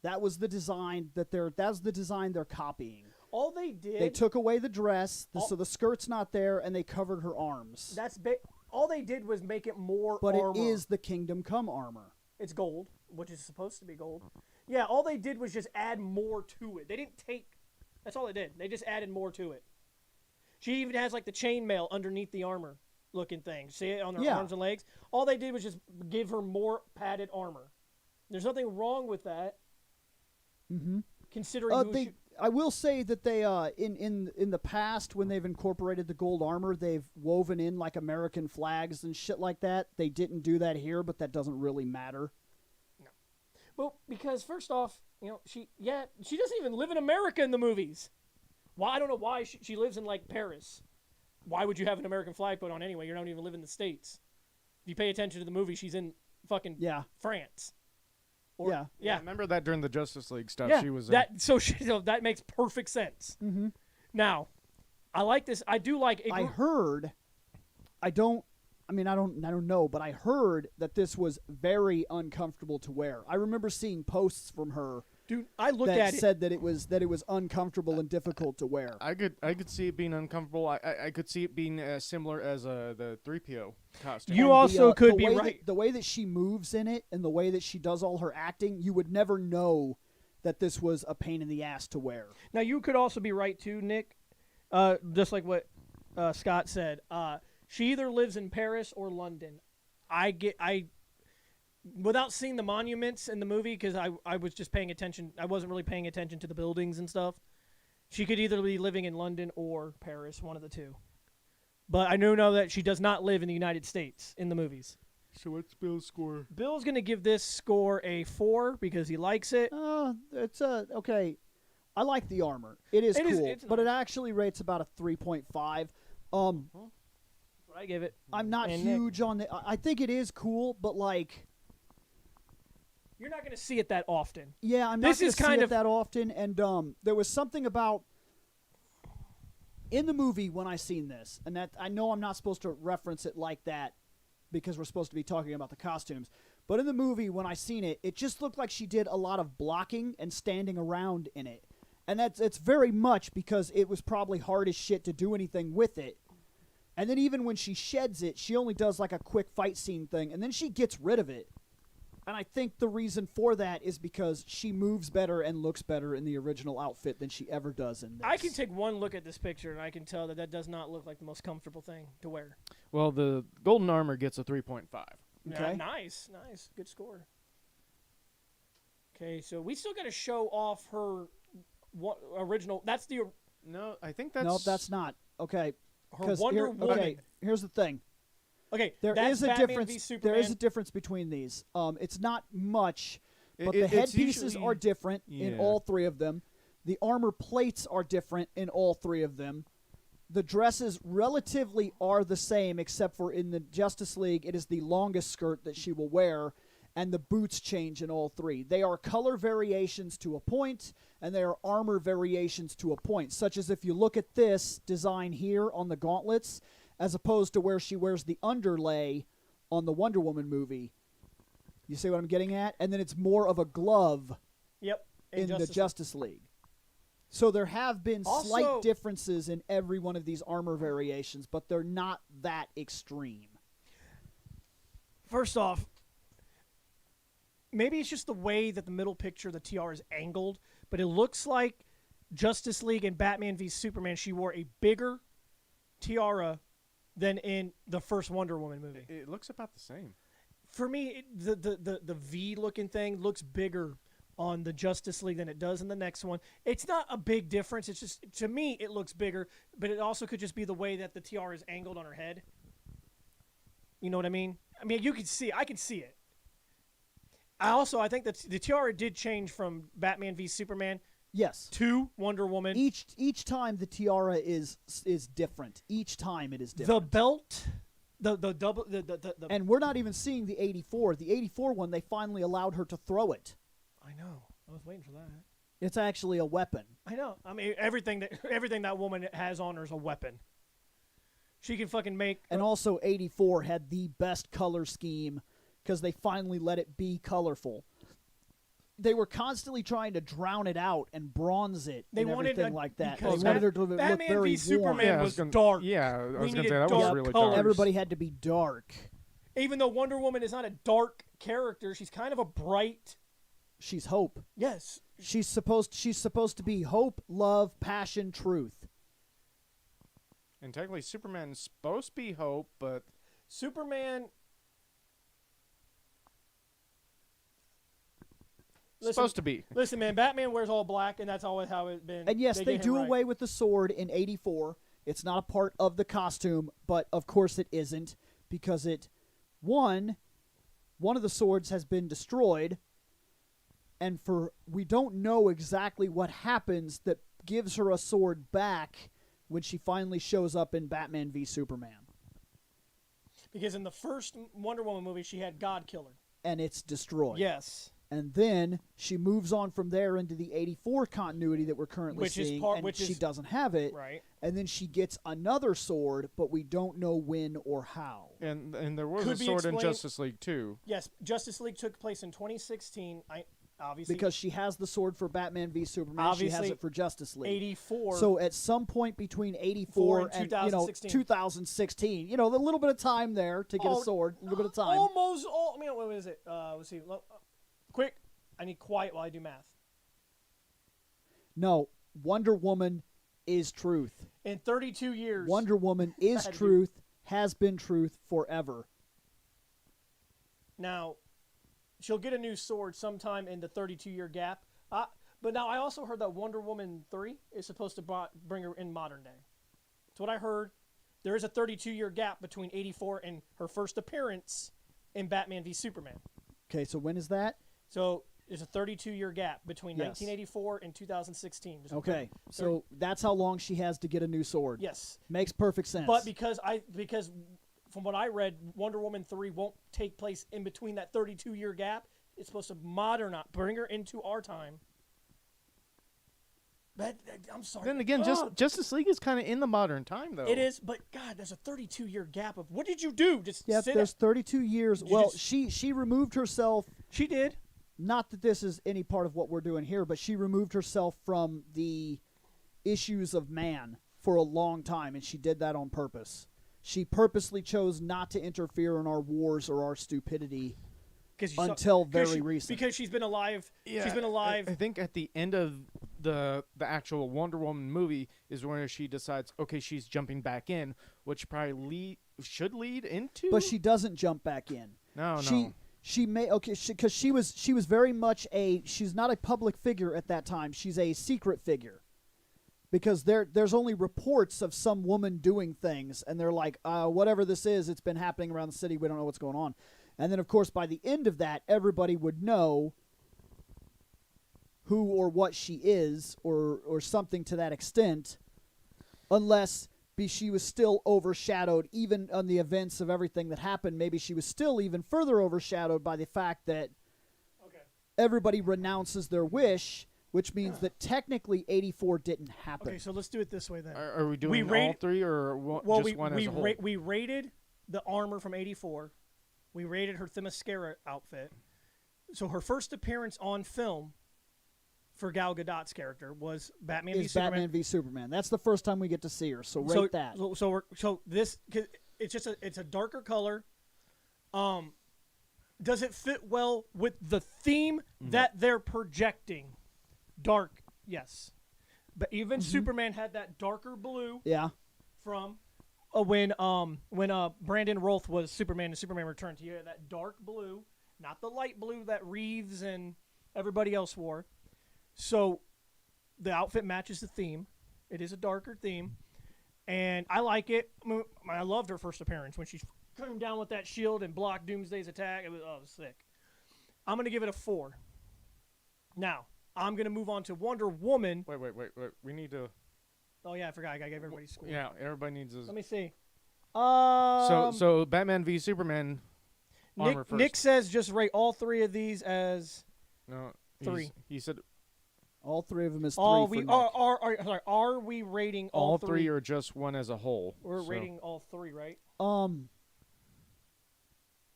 That was the design that's the design they're copying. All they did, they took away the dress, so the skirt's not there, and they covered her arms. All they did was make it more but armor. It is the Kingdom Come armor. It's gold, which is supposed to be gold. Yeah, all they did was just add more to it. They didn't take... That's all they did. They just added more to it. She even has like the chainmail underneath the armor looking thing. See it on her arms and legs? All they did was just give her more padded armor. There's nothing wrong with that. Mm-hmm. Considering I will say that they in the past, when they've incorporated the gold armor, they've woven in like American flags and shit like that. They didn't do that here, but that doesn't really matter. No. Well, because first off, she doesn't even live in America in the movies. Why? I don't know why she lives in like Paris. Why would you have an American flag put on anyway? You don't even live in the States. If you pay attention to the movie, she's in fucking France. Yeah, I remember that during the Justice League stuff. Yeah, she was so that makes perfect sense. Mm-hmm. Now, I like this. I do like. I don't know, but I heard that this was very uncomfortable to wear. I remember seeing posts from her. Dude, I looked at it. Said that it was uncomfortable and difficult to wear. I could see it being uncomfortable. I could see it being similar as the 3PO costume. You also could be right. The way that she moves in it and the way that she does all her acting, you would never know that this was a pain in the ass to wear. Now, you could also be right too, Nick. Just like what Scott said. She either lives in Paris or London. Without seeing the monuments in the movie, because I was just paying attention. I wasn't really paying attention to the buildings and stuff. She could either be living in London or Paris, one of the two. But I know that she does not live in the United States in the movies. So what's Bill's score? Bill's going to give this score a 4 because he likes it. It's okay. I like the armor. It is cool, but it actually rates about a 3.5. I give it. I'm not huge on the. I think it is cool, but like. You're not going to see it that often. Yeah, I'm not going to see it that often. And there was something about in the movie when I seen this, and that I know I'm not supposed to reference it like that because we're supposed to be talking about the costumes. But in the movie when I seen it, it just looked like she did a lot of blocking and standing around in it, and it's very much because it was probably hard as shit to do anything with it. And then even when she sheds it, she only does like a quick fight scene thing, and then she gets rid of it. And I think the reason for that is because she moves better and looks better in the original outfit than she ever does in this. I can take one look at this picture, and I can tell that does not look like the most comfortable thing to wear. Well, the golden armor gets a 3.5. Okay. Yeah, nice. Good score. Okay, so we still got to show off her original. That's the... No, I think that's... No, that's not. Okay. Her Wonder Woman. Okay, here's the thing. Okay, there is a Batman difference. v Superman. There is a difference between these. It's not much, but the headpieces are different in all three of them. The armor plates are different in all three of them. The dresses relatively are the same, except for in the Justice League, it is the longest skirt that she will wear, and the boots change in all three. They are color variations to a point, and they are armor variations to a point, such as if you look at this design here on the gauntlets, as opposed to where she wears the underlay on the Wonder Woman movie. You see what I'm getting at? And then it's more of a glove in the Justice League. So there have been slight differences in every one of these armor variations, but they're not that extreme. First off, maybe it's just the way that the middle picture, the TR, is angled, but it looks like Justice League and Batman v Superman, she wore a bigger tiara than in the first Wonder Woman movie. It looks about the same. For me, the V-looking thing looks bigger on the Justice League than it does in the next one. It's not a big difference. It's just, to me, it looks bigger, but it also could just be the way that the tiara is angled on her head. You know what I mean? I mean, you can see, I can see it. I think that the tiara did change from Batman v Superman. Yes. To Wonder Woman. Each time the tiara is different. Each time it is different. The belt, the double, and we're not even seeing the 84. The 84 one, they finally allowed her to throw it. I know. I was waiting for that. It's actually a weapon. I know. I mean, everything that woman has on her is a weapon. She can fucking make. And also, 84 had the best color scheme because they finally let it be colorful. They were constantly trying to drown it out and bronze it and everything like that. They wanted her to look Batman very v Superman warm. was dark. Yeah, I was We going to say, needed that was dark really colors. dark. Everybody had to be dark. Even though Wonder Woman is not a dark character, she's kind of a bright. She's hope. Yes. She's supposed to be hope, love, passion, truth. And technically, Superman's supposed to be hope, but Superman. supposed to be. Listen, man, Batman wears all black, and that's always how it's been. And yes, they get do him right. away with the sword in 84. It's not a part of the costume, but of course it isn't because one of the swords has been destroyed, and we don't know exactly what happens that gives her a sword back when she finally shows up in Batman v Superman. Because in the first Wonder Woman movie, she had God kill her. And it's destroyed. Yes. And then she moves on from there into the 84 continuity that we're currently seeing, and she doesn't have it. Right. And then she gets another sword, but we don't know when or how. And there was Could a be sword in explained- Justice League too. Yes, Justice League took place in 2016. Obviously, Because she has the sword for Batman v Superman, she has Obviously, it for Justice League. 84. So at some point between 84 and 2016, a little bit of time there to get a sword, a little bit of time. Almost all. I mean, what is it? Let's see. Quick. I need quiet while I do math. No, Wonder Woman is truth. In 32 years. Wonder Woman is truth, has been truth forever. Now, she'll get a new sword sometime in the 32-year gap. But now I also heard that Wonder Woman 3 is supposed to bring her in modern day. That's what I heard. There is a 32-year gap between 84 and her first appearance in Batman v Superman. Okay, so when is that? So there's a 32-year gap between 1984 and 2016. Okay, so that's how long she has to get a new sword. Yes. Makes perfect sense. But because from what I read, Wonder Woman 3 won't take place in between that 32-year gap. It's supposed to bring her into our time. But I'm sorry. Then again, Justice League is kind of in the modern time, though. It is, but God, there's a 32-year gap of what did you do? Just there's 32 years. Well, she removed herself. She did. Not that this is any part of what we're doing here, but she removed herself from the issues of man for a long time, and she did that on purpose. She purposely chose not to interfere in our wars or our stupidity until very recent. Because she's been alive. Yeah, she's been alive. I think at the end of the actual Wonder Woman movie is where she decides, okay, she's jumping back in, which probably should lead into. But she doesn't jump back in. No. She may because she was very much she's not a public figure at that time. She's a secret figure. Because there's only reports of some woman doing things, and they're like, whatever this is, it's been happening around the city. We don't know what's going on. And then, of course, by the end of that, everybody would know who or what she is, or something to that extent, unless she was still overshadowed, even on the events of everything that happened. Maybe she was still even further overshadowed by the fact that everybody renounces their wish, which means that technically 84 didn't happen. Okay, so let's do it this way then. Are we doing all three, or just one as a whole? We rated the armor from 84. We rated her Themyscira outfit. So her first appearance on film for Gal Gadot's character was Batman v Superman. That's the first time we get to see her. So rate that. So this, cause it's a darker color. Does it fit well with the theme that they're projecting? Dark, yes. But even Superman had that darker blue. Yeah. From when Brandon Routh was Superman and Superman Returns. He had that dark blue, not the light blue that Reeves and everybody else wore. So the outfit matches the theme. It is a darker theme, and I like it. I loved her first appearance when she came down with that shield and blocked Doomsday's attack. It was sick. I'm gonna give it a 4. Now I'm gonna move on to Wonder Woman. Wait. We need to. Oh yeah, I forgot. I gotta give everybody score. Yeah, everybody needs. Let me see. So Batman v Superman. Nick says just rate all 3 of these as no 3. He said All three of them is 3 All for we Nick. are we rating All three or just one as a whole? We're rating all 3, right? Because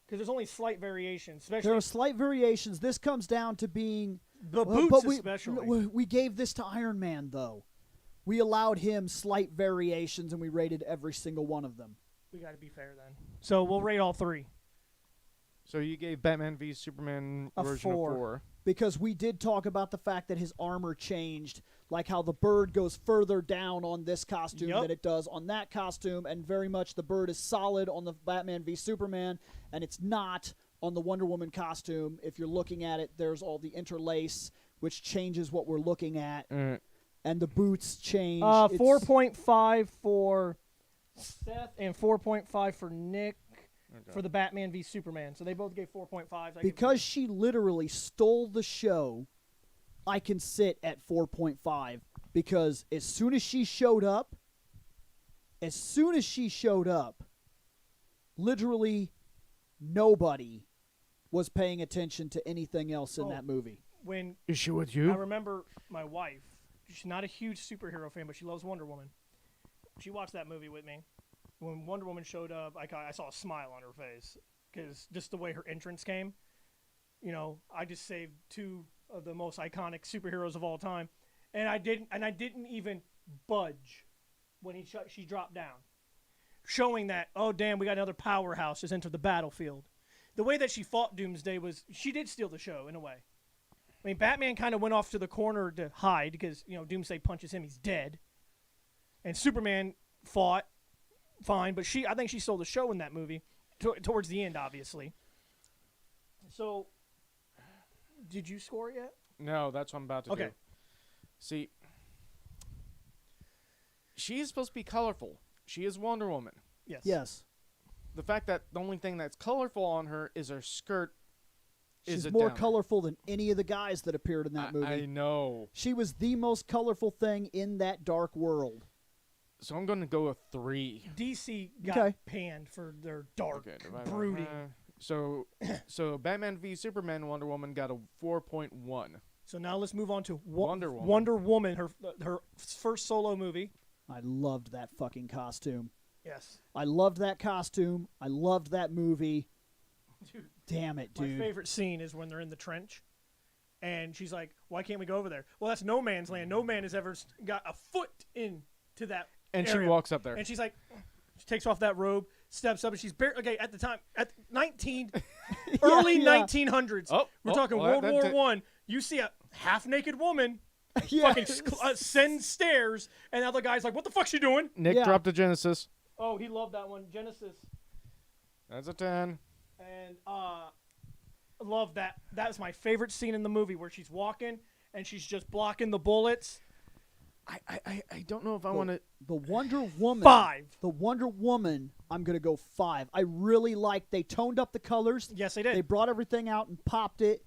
there's only slight variations. Especially there are slight variations. This comes down to being the boots, but especially. We gave this to Iron Man, though. We allowed him slight variations, and we rated every single one of them. We got to be fair then. So we'll rate all 3. So you gave Batman v Superman A version 4. a 4. Because we did talk about the fact that his armor changed, like how the bird goes further down on this costume than it does on that costume, and very much the bird is solid on the Batman v Superman, and it's not on the Wonder Woman costume. If you're looking at it, there's all the interlace, which changes what we're looking at, and the boots change. 4.5 for Seth and 4.5 for Nick. For the Batman v Superman. So they both gave 4.5. Because she literally stole the show, I can sit at 4.5. Because as soon as she showed up, literally nobody was paying attention to anything else in that movie. Is she with you? I remember my wife, she's not a huge superhero fan, but she loves Wonder Woman. She watched that movie with me. When Wonder Woman showed up, I saw a smile on her face because just the way her entrance came. You know, I just saved 2 of the most iconic superheroes of all time, and I didn't even budge when she dropped down, showing that, oh damn, we got another powerhouse just entered the battlefield. The way that she fought Doomsday she did steal the show in a way. I mean, Batman kind of went off to the corner to hide because Doomsday punches him, he's dead, and Superman fought. Fine, but I think she stole the show in that movie towards the end, obviously. So, did you score it yet? No, that's what I'm about to do. See, she is supposed to be colorful. She is Wonder Woman. Yes. The fact that the only thing that's colorful on her is her skirt She's more colorful than any of the guys that appeared in that movie. I know. She was the most colorful thing in that dark world. So I'm going to go with 3. DC got panned for their dark brooding. So Batman v Superman Wonder Woman got a 4.1. So now let's move on to Wonder Woman. Wonder Woman, her first solo movie. I loved that fucking costume. Yes. I loved that costume. I loved that movie. Dude, damn it, dude. My favorite scene is when they're in the trench. And she's like, why can't we go over there? Well, that's no man's land. No man has ever got a foot into that And area. she walks up there. And she's like, she takes off that robe, steps up, and she's at the time, at early 1900s. We're talking World War I. You see a half-naked woman fucking send stairs, and the other guy's like, what the fuck's she doing? Nick dropped a Genesis. Oh, he loved that one. Genesis. That's a 10. And love that. That's my favorite scene in the movie where she's walking, and she's just blocking the bullets. I don't know if I want to. The Wonder Woman. 5. The Wonder Woman, I'm going to go 5. I really liked, they toned up the colors. Yes, they did. They brought everything out and popped it.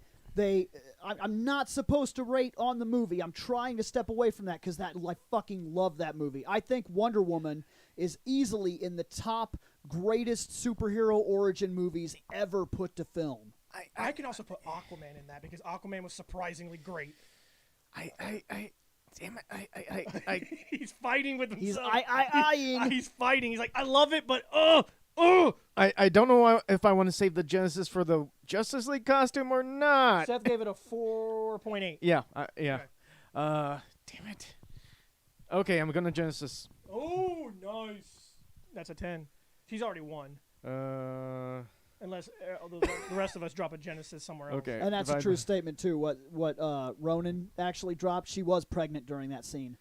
I'm not supposed to rate on the movie. I'm trying to step away from that because I fucking love that movie. I think Wonder Woman is easily in the top greatest superhero origin movies ever put to film. I can also put Aquaman in that because Aquaman was surprisingly great. Damn it! He's fighting with himself. He's fighting. He's like, I love it, but I don't know if I want to save the Genesis for the Justice League costume or not. Seth gave it a 4.8. Yeah, yeah. Okay. Damn it. Okay, I'm gonna Genesis. Oh, nice. That's a 10. She's already won. Unless the rest of us drop a Genesis somewhere else. Okay, and that's a true statement too. What Ronan actually dropped, she was pregnant during that scene.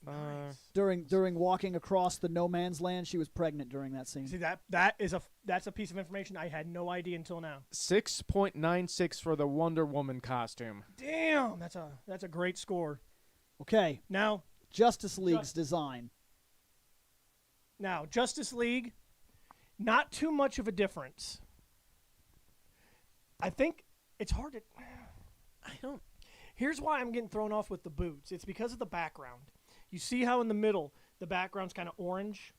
Nice. During walking across the no man's land, she was pregnant during that scene. See that's a piece of information I had no idea until now. 6.96 for the Wonder Woman costume. Damn, that's a great score. Okay, now Justice League's design. Now Justice League. Not too much of a difference. I think it's hard to... Here's why I'm getting thrown off with the boots. It's because of the background. You see how in the middle, the background's kind of orange?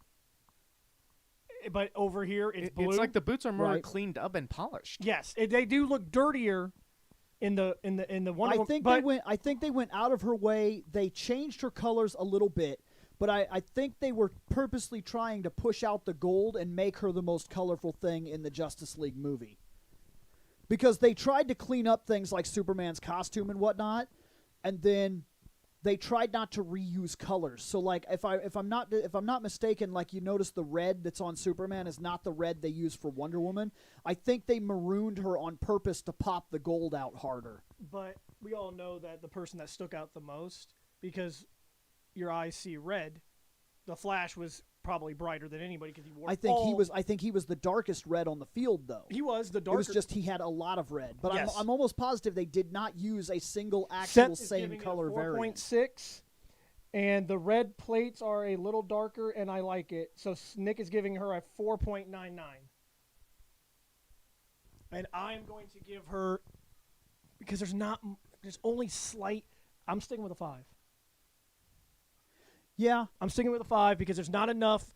But over here, it's blue? It's like the boots are more cleaned up and polished. Yes. They do look dirtier in the Wonder Woman. I think they went out of her way. They changed her colors a little bit, but I think they were purposely trying to push out the gold and make her the most colorful thing in the Justice League movie. Because they tried to clean up things like Superman's costume and whatnot, and then they tried not to reuse colors. So like if I'm not mistaken, like you notice the red that's on Superman is not the red they use for Wonder Woman. I think they marooned her on purpose to pop the gold out harder. But we all know that the person that stuck out the most, because your eyes see red, the Flash was probably brighter than anybody because he wore. I think he was the darkest red on the field, though. He was the darkest. It was just he had a lot of red, but yes. I'm almost positive they did not use a single actual same color variant. 4.6, and the red plates are a little darker, and I like it. So Nick is giving her a 4.99, and I'm going to give her, because there's only slight. I'm sticking with a 5. Yeah. I'm sticking with a 5 because there's not enough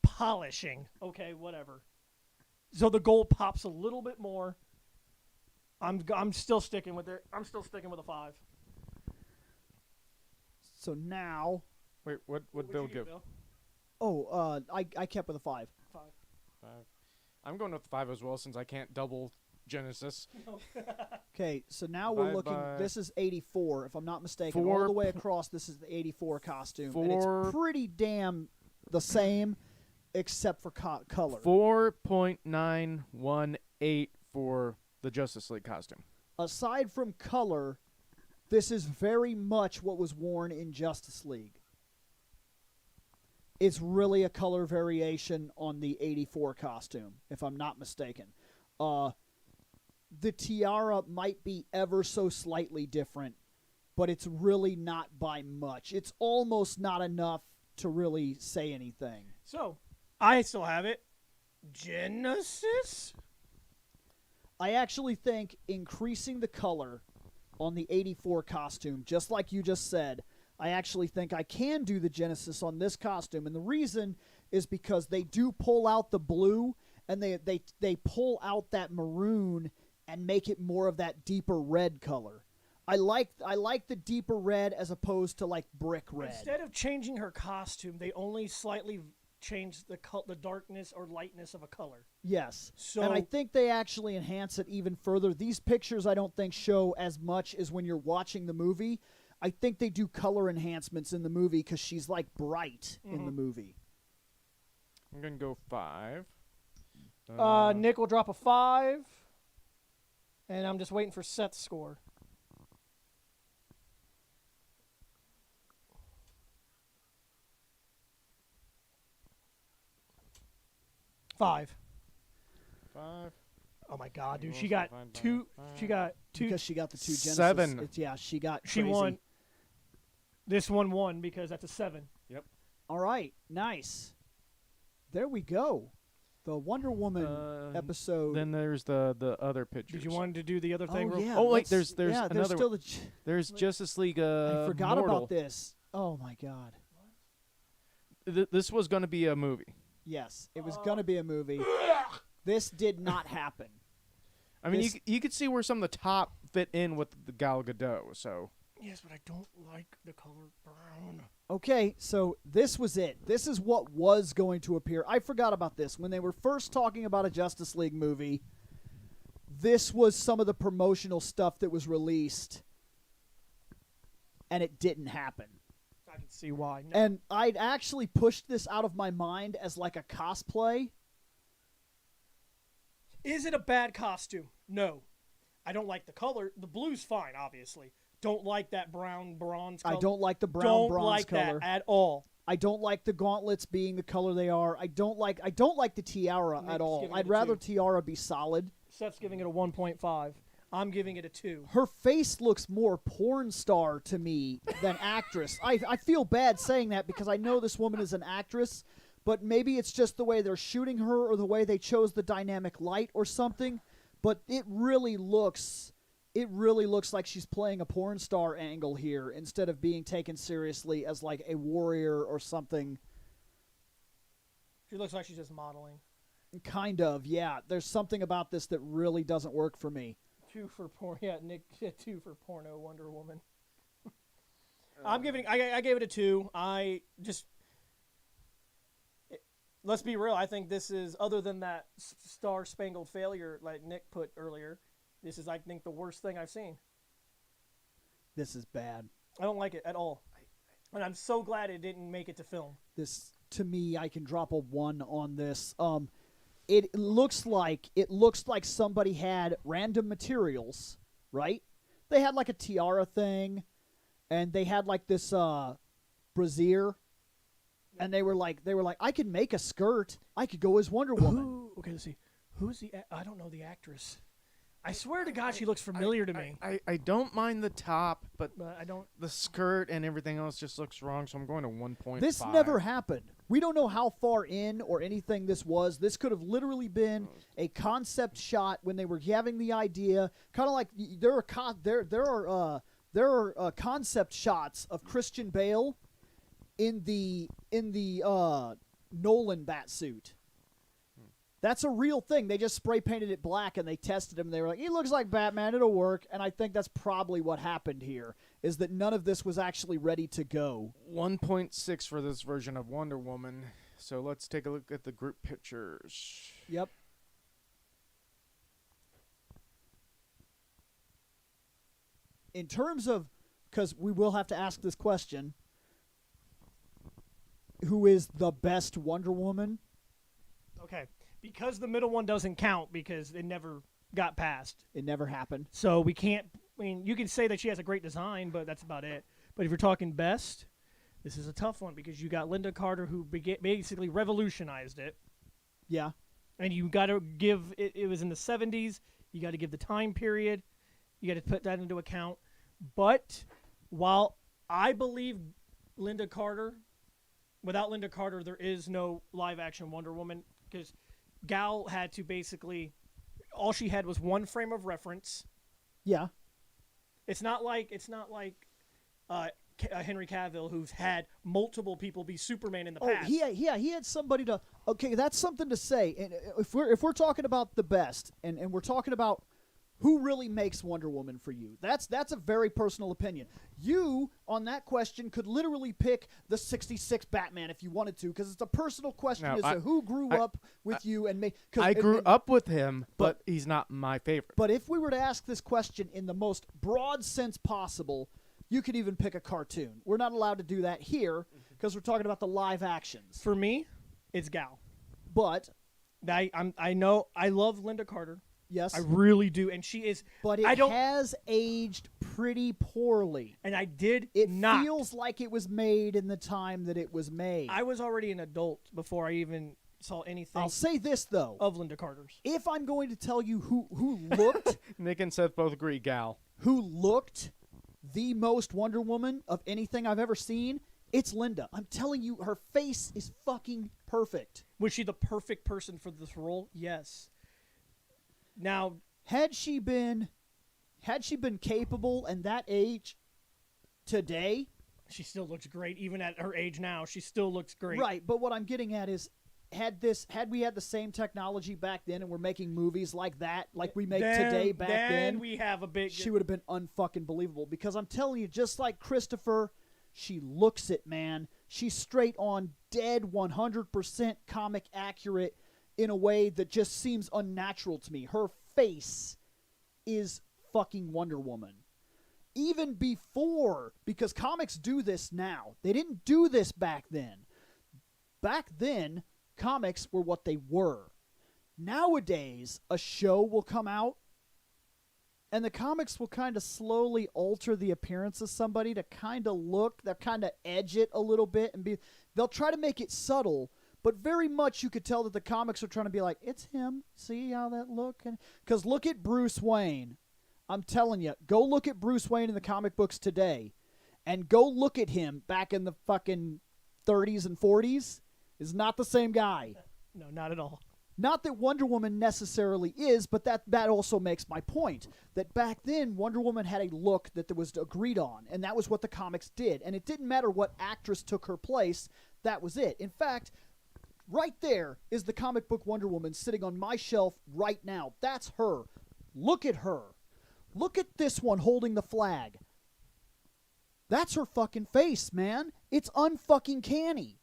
polishing. Okay, whatever. So the gold pops a little bit more. I'm still sticking with it. I'm still sticking with a 5. So now. Wait, what would Bill give? Bill? Oh, I kept with a 5. 5. I'm going with 5 as well since I can't double Genesis. Okay, so now we're looking. This is 84, if I'm not mistaken. All the way across, this is the 84 costume, and it's pretty damn the same, except for color. 4.918 for the Justice League costume. Aside from color, this is very much what was worn in Justice League. It's really a color variation on the 84 costume, if I'm not mistaken. The tiara might be ever so slightly different, but it's really not by much. It's almost not enough to really say anything. So, I still have it. Genesis? I actually think increasing the color on the 84 costume, just like you just said, I actually think I can do the Genesis on this costume. And the reason is because they do pull out the blue, and they pull out that maroon and make it more of that deeper red color. I like the deeper red as opposed to like brick red. Instead of changing her costume, they only slightly changed the darkness or lightness of a color. Yes. So, and I think they actually enhance it even further. These pictures I don't think show as much as when you're watching the movie. I think they do color enhancements in the movie because she's like bright in the movie. I'm going to go 5. Nick will drop a 5. And I'm just waiting for Seth's score. Five. Oh my God, dude! She got two. She got two because she got the 2 Genesis. 7. She got. She crazy. won. This one won because that's a 7. Yep. All right, nice. There we go. The Wonder Woman episode. Then there's the other pictures. Did you want to do the other thing? Oh, yeah. Oh wait, there's yeah, another. Still there's Justice League. I forgot Mortal. about this. Oh my God. This was going to be a movie. Yes, it was going to be a movie. This did not happen. I mean, you could see where some of the top fit in with the Gal Gadot. So. Yes, but I don't like the color brown. Okay, so this was it. This is what was going to appear. I forgot about this. When they were first talking about a Justice League movie, this was some of the promotional stuff that was released, and it didn't happen. I can see why. No. And I'd actually pushed this out of my mind as like a cosplay. Is it a bad costume? No. I don't like the color. The blue's fine, obviously. Don't like that brown bronze color. I don't like the brown don't bronze like color that at all. I don't like the gauntlets being the color they are. I don't like the tiara Nick's at all. giving it I'd a rather 2. tiara be solid. Seth's giving it a 1.5. I'm giving it a 2. Her face looks more porn star to me than actress. I feel bad saying that because I know this woman is an actress, but maybe it's just the way they're shooting her or the way they chose the dynamic light or something. But it really looks like she's playing a porn star angle here instead of being taken seriously as like a warrior or something. She looks like she's just modeling. Kind of, yeah. There's something about this that really doesn't work for me. 2 for porn. Yeah, Nick 2 for porno Wonder Woman. I gave it a 2. Let's be real. I think this is, other than that star-spangled failure like Nick put earlier, this is, I think, the worst thing I've seen. This is bad. I don't like it at all. And I'm so glad it didn't make it to film. This, to me, I can drop a 1 on this. It looks like somebody had random materials, right? They had like a tiara thing, and they had like this brassiere. And they were like, I could make a skirt. I could go as Wonder Woman. Okay, let's see. Who's I don't know the actress. I swear to God, she looks familiar to me. I don't mind the top, but I don't. The skirt and everything else just looks wrong, so I'm going to 1.5. This never happened. We don't know how far in or anything this was. This could have literally been a concept shot when they were having the idea. Kind of like there are concept shots of Christian Bale in the Nolan Batsuit. That's a real thing. They just spray painted it black and they tested him. They were like, he looks like Batman. It'll work. And I think that's probably what happened here, is that none of this was actually ready to go. 1.6 for this version of Wonder Woman. So let's take a look at the group pictures. Yep. In terms of, because we will have to ask this question, who is the best Wonder Woman? Okay, because the middle one doesn't count because it never got passed. It never happened. So we can't, I mean, you can say that she has a great design, but that's about it. But if you're talking best, this is a tough one because you got Lynda Carter, who basically revolutionized it. Yeah. And you got to give, it was in the 70s, you got to give the time period, you got to put that into account. But while I believe Lynda Carter, without Lynda Carter, there is no live-action Wonder Woman, because Gal had to basically, all she had was one frame of reference. Yeah. It's not like Henry Cavill, who's had multiple people be Superman in the past. He had somebody to. Okay, that's something to say. And if we're talking about the best, and we're talking about who really makes Wonder Woman for you, that's a very personal opinion. You, on that question, could literally pick the 66 Batman if you wanted to, because it's a personal question as to who grew up with you and made. I grew up with him, but he's not my favorite. But if we were to ask this question in the most broad sense possible, you could even pick a cartoon. We're not allowed to do that here because we're talking about the live actions. For me, it's Gal. But I know I love Lynda Carter. Yes, I really do, and she is. But it has aged pretty poorly, and I did. It feels like it was made in the time that it was made. I was already an adult before I even saw anything. I'll say this though, of Lynda Carter's. If I'm going to tell you who looked, Nick and Seth both agree, Gal. Who looked the most Wonder Woman of anything I've ever seen? It's Lynda. I'm telling you, her face is fucking perfect. Was she the perfect person for this role? Yes. Now, had she been capable and that age today, she still looks great. Even at her age now, she still looks great. Right, but what I'm getting at is, had we had the same technology back then and we're making movies like that, like we make today back then, we have a big. She would have been unfucking believable, because I'm telling you, just like Christopher, she looks it, man. She's straight on, dead 100% comic accurate in a way that just seems unnatural to me. Her face is fucking Wonder Woman. Even before, because comics do this now. They didn't do this back then. Back then, comics were what they were. Nowadays, a show will come out, and the comics will kind of slowly alter the appearance of somebody to kind of look, they'll kind of edge it a little bit, and they'll try to make it subtle, but very much you could tell that the comics are trying to be like, it's him. See how that look? Because look at Bruce Wayne. I'm telling you, go look at Bruce Wayne in the comic books today, and go look at him back in the fucking 30s and 40s. Is not the same guy. No, not at all. Not that Wonder Woman necessarily is, but that also makes my point. That back then, Wonder Woman had a look that was agreed on, and that was what the comics did. And it didn't matter what actress took her place, that was it. In fact, right there is the comic book Wonder Woman sitting on my shelf right now. That's her. Look at her. Look at this one holding the flag. That's her fucking face, man. It's unfucking canny.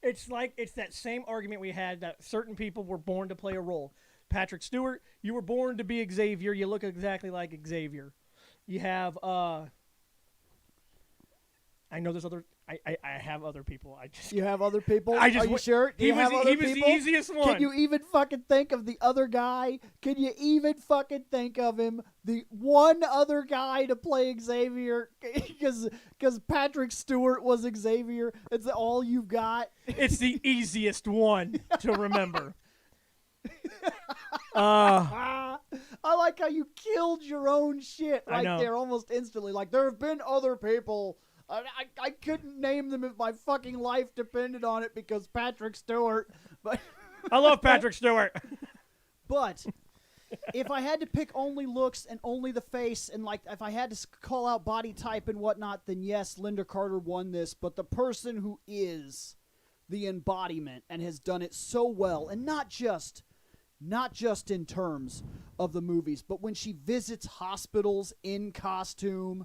It's that same argument we had that certain people were born to play a role. Patrick Stewart, you were born to be Xavier. You look exactly like Xavier. You have I know there's other. I have other people. You have other people? Are you sure? He was the easiest one. Can you even fucking think of the other guy? Can you even fucking think of him? The one other guy to play Xavier? Because Patrick Stewart was Xavier. It's all you've got. It's the easiest one to remember. I like how you killed your own shit right there almost instantly. Like, there have been other people. I couldn't name them if my fucking life depended on it because Patrick Stewart. But I love Patrick Stewart. But if I had to pick only looks and only the face, and like if I had to call out body type and whatnot, then yes, Lynda Carter won this. But the person who is the embodiment and has done it so well, and not just in terms of the movies, but when she visits hospitals in costume.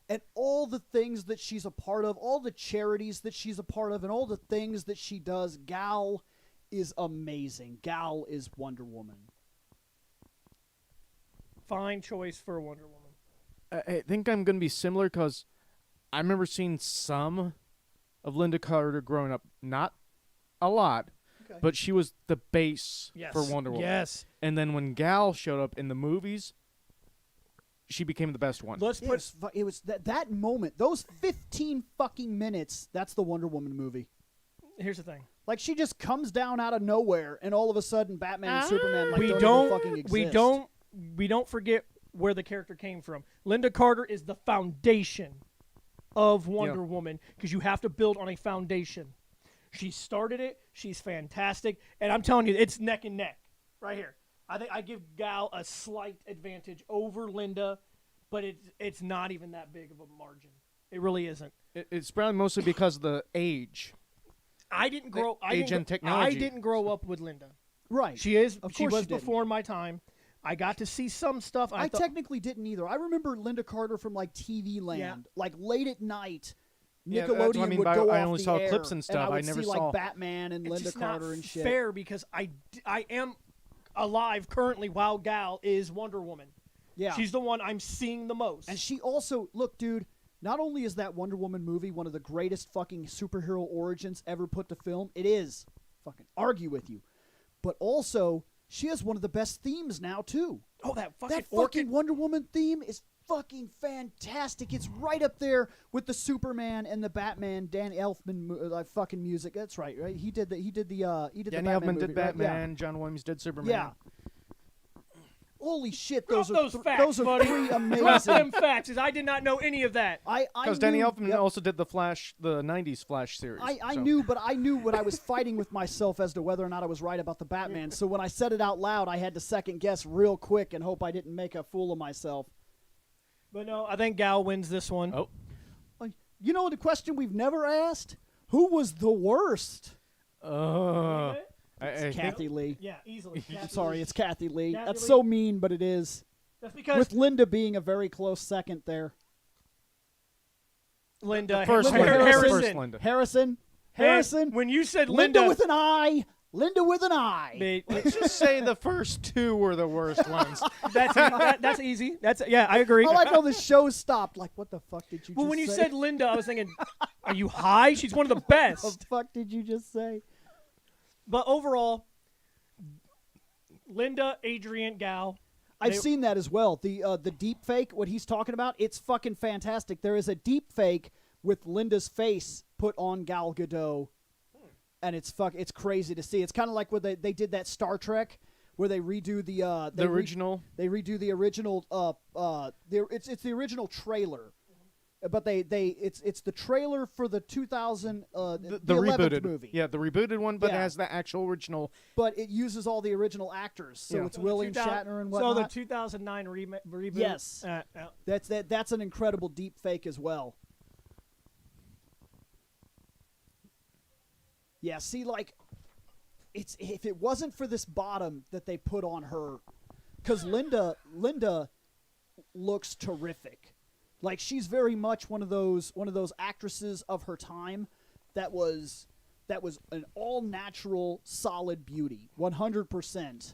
And all the things that she's a part of, all the charities that she's a part of, and all the things that she does, Gal is amazing. Gal is Wonder Woman. Fine choice for Wonder Woman. I think I'm going to be similar because I remember seeing some of Lynda Carter growing up. Not a lot, but she was the base for Wonder Woman. Yes. And then when Gal showed up in the movies, she became the best one. It was that moment, those 15 fucking minutes, that's the Wonder Woman movie. Here's the thing. Like, she just comes down out of nowhere, and all of a sudden, Batman and Superman don't even fucking exist. We don't forget where the character came from. Lynda Carter is the foundation of Wonder Woman because you have to build on a foundation. She started it. She's fantastic. And I'm telling you, it's neck and neck right here. I think I give Gal a slight advantage over Lynda, but it's not even that big of a margin. It really isn't. It's probably mostly because of the age. And technology. I didn't grow up with Lynda. Right. She was before my time. I got to see some stuff. I technically didn't either. I remember Lynda Carter from like TV Land, like late at night. Nickelodeon would go off I only the saw air, clips and stuff. I would I never see saw like Batman and Lynda Carter and shit. It's fair because I am alive currently while Gal is Wonder Woman. Yeah. She's the one I'm seeing the most. And she also, look, dude, not only is that Wonder Woman movie one of the greatest fucking superhero origins ever put to film, it is, fucking argue with you, but also she has one of the best themes now, too. Oh, that fucking Wonder Woman theme is fucking fantastic. It's right up there with the Superman and the Batman Danny Elfman fucking music. That's right. He did Danny the Elfman movie, did Batman. Right? Yeah. John Williams did Superman. Yeah. Holy shit! Those are three amazing. Drop them facts, because I did not know any of that. Because Danny Elfman also did the Flash, the '90s Flash series. I knew what I was fighting with myself as to whether or not I was right about the Batman. So when I said it out loud, I had to second guess real quick and hope I didn't make a fool of myself. But no, I think Gal wins this one. Oh, you know the question we've never asked: who was the worst? It's Kathy Lee. Yeah, easily. Sorry, it's Kathy Lee. That's so mean, but it is. That's because with Lynda being a very close second there. Lynda. Harrison. When you said Lynda with an I. Lynda with an I. Let's just say the first two were the worst ones. That's easy. I agree. I like how the show stopped. Like, what the fuck did you just say? Well, when you said Lynda, I was thinking, are you high? She's one of the best. What the fuck did you just say? But overall, Lynda, Adrian, Gal. I've seen that as well. The deep fake, what he's talking about, it's fucking fantastic. There is a deep fake with Lynda's face put on Gal Gadot, and it's crazy to see. It's kind of like when they did that Star Trek where they redo the original. They redo the original. It's the original trailer. But it's the trailer for the 2000 the rebooted movie. Yeah, the rebooted one, but it has the actual original. But it uses all the original actors, so it's William Shatner and whatnot. So the 2009 reboot. Yes, that's an incredible deep fake as well. Yeah, see, like, if it wasn't for this bottom that they put on her, because Lynda looks terrific. Like, she's very much one of those actresses of her time that was an all-natural, solid beauty, 100%.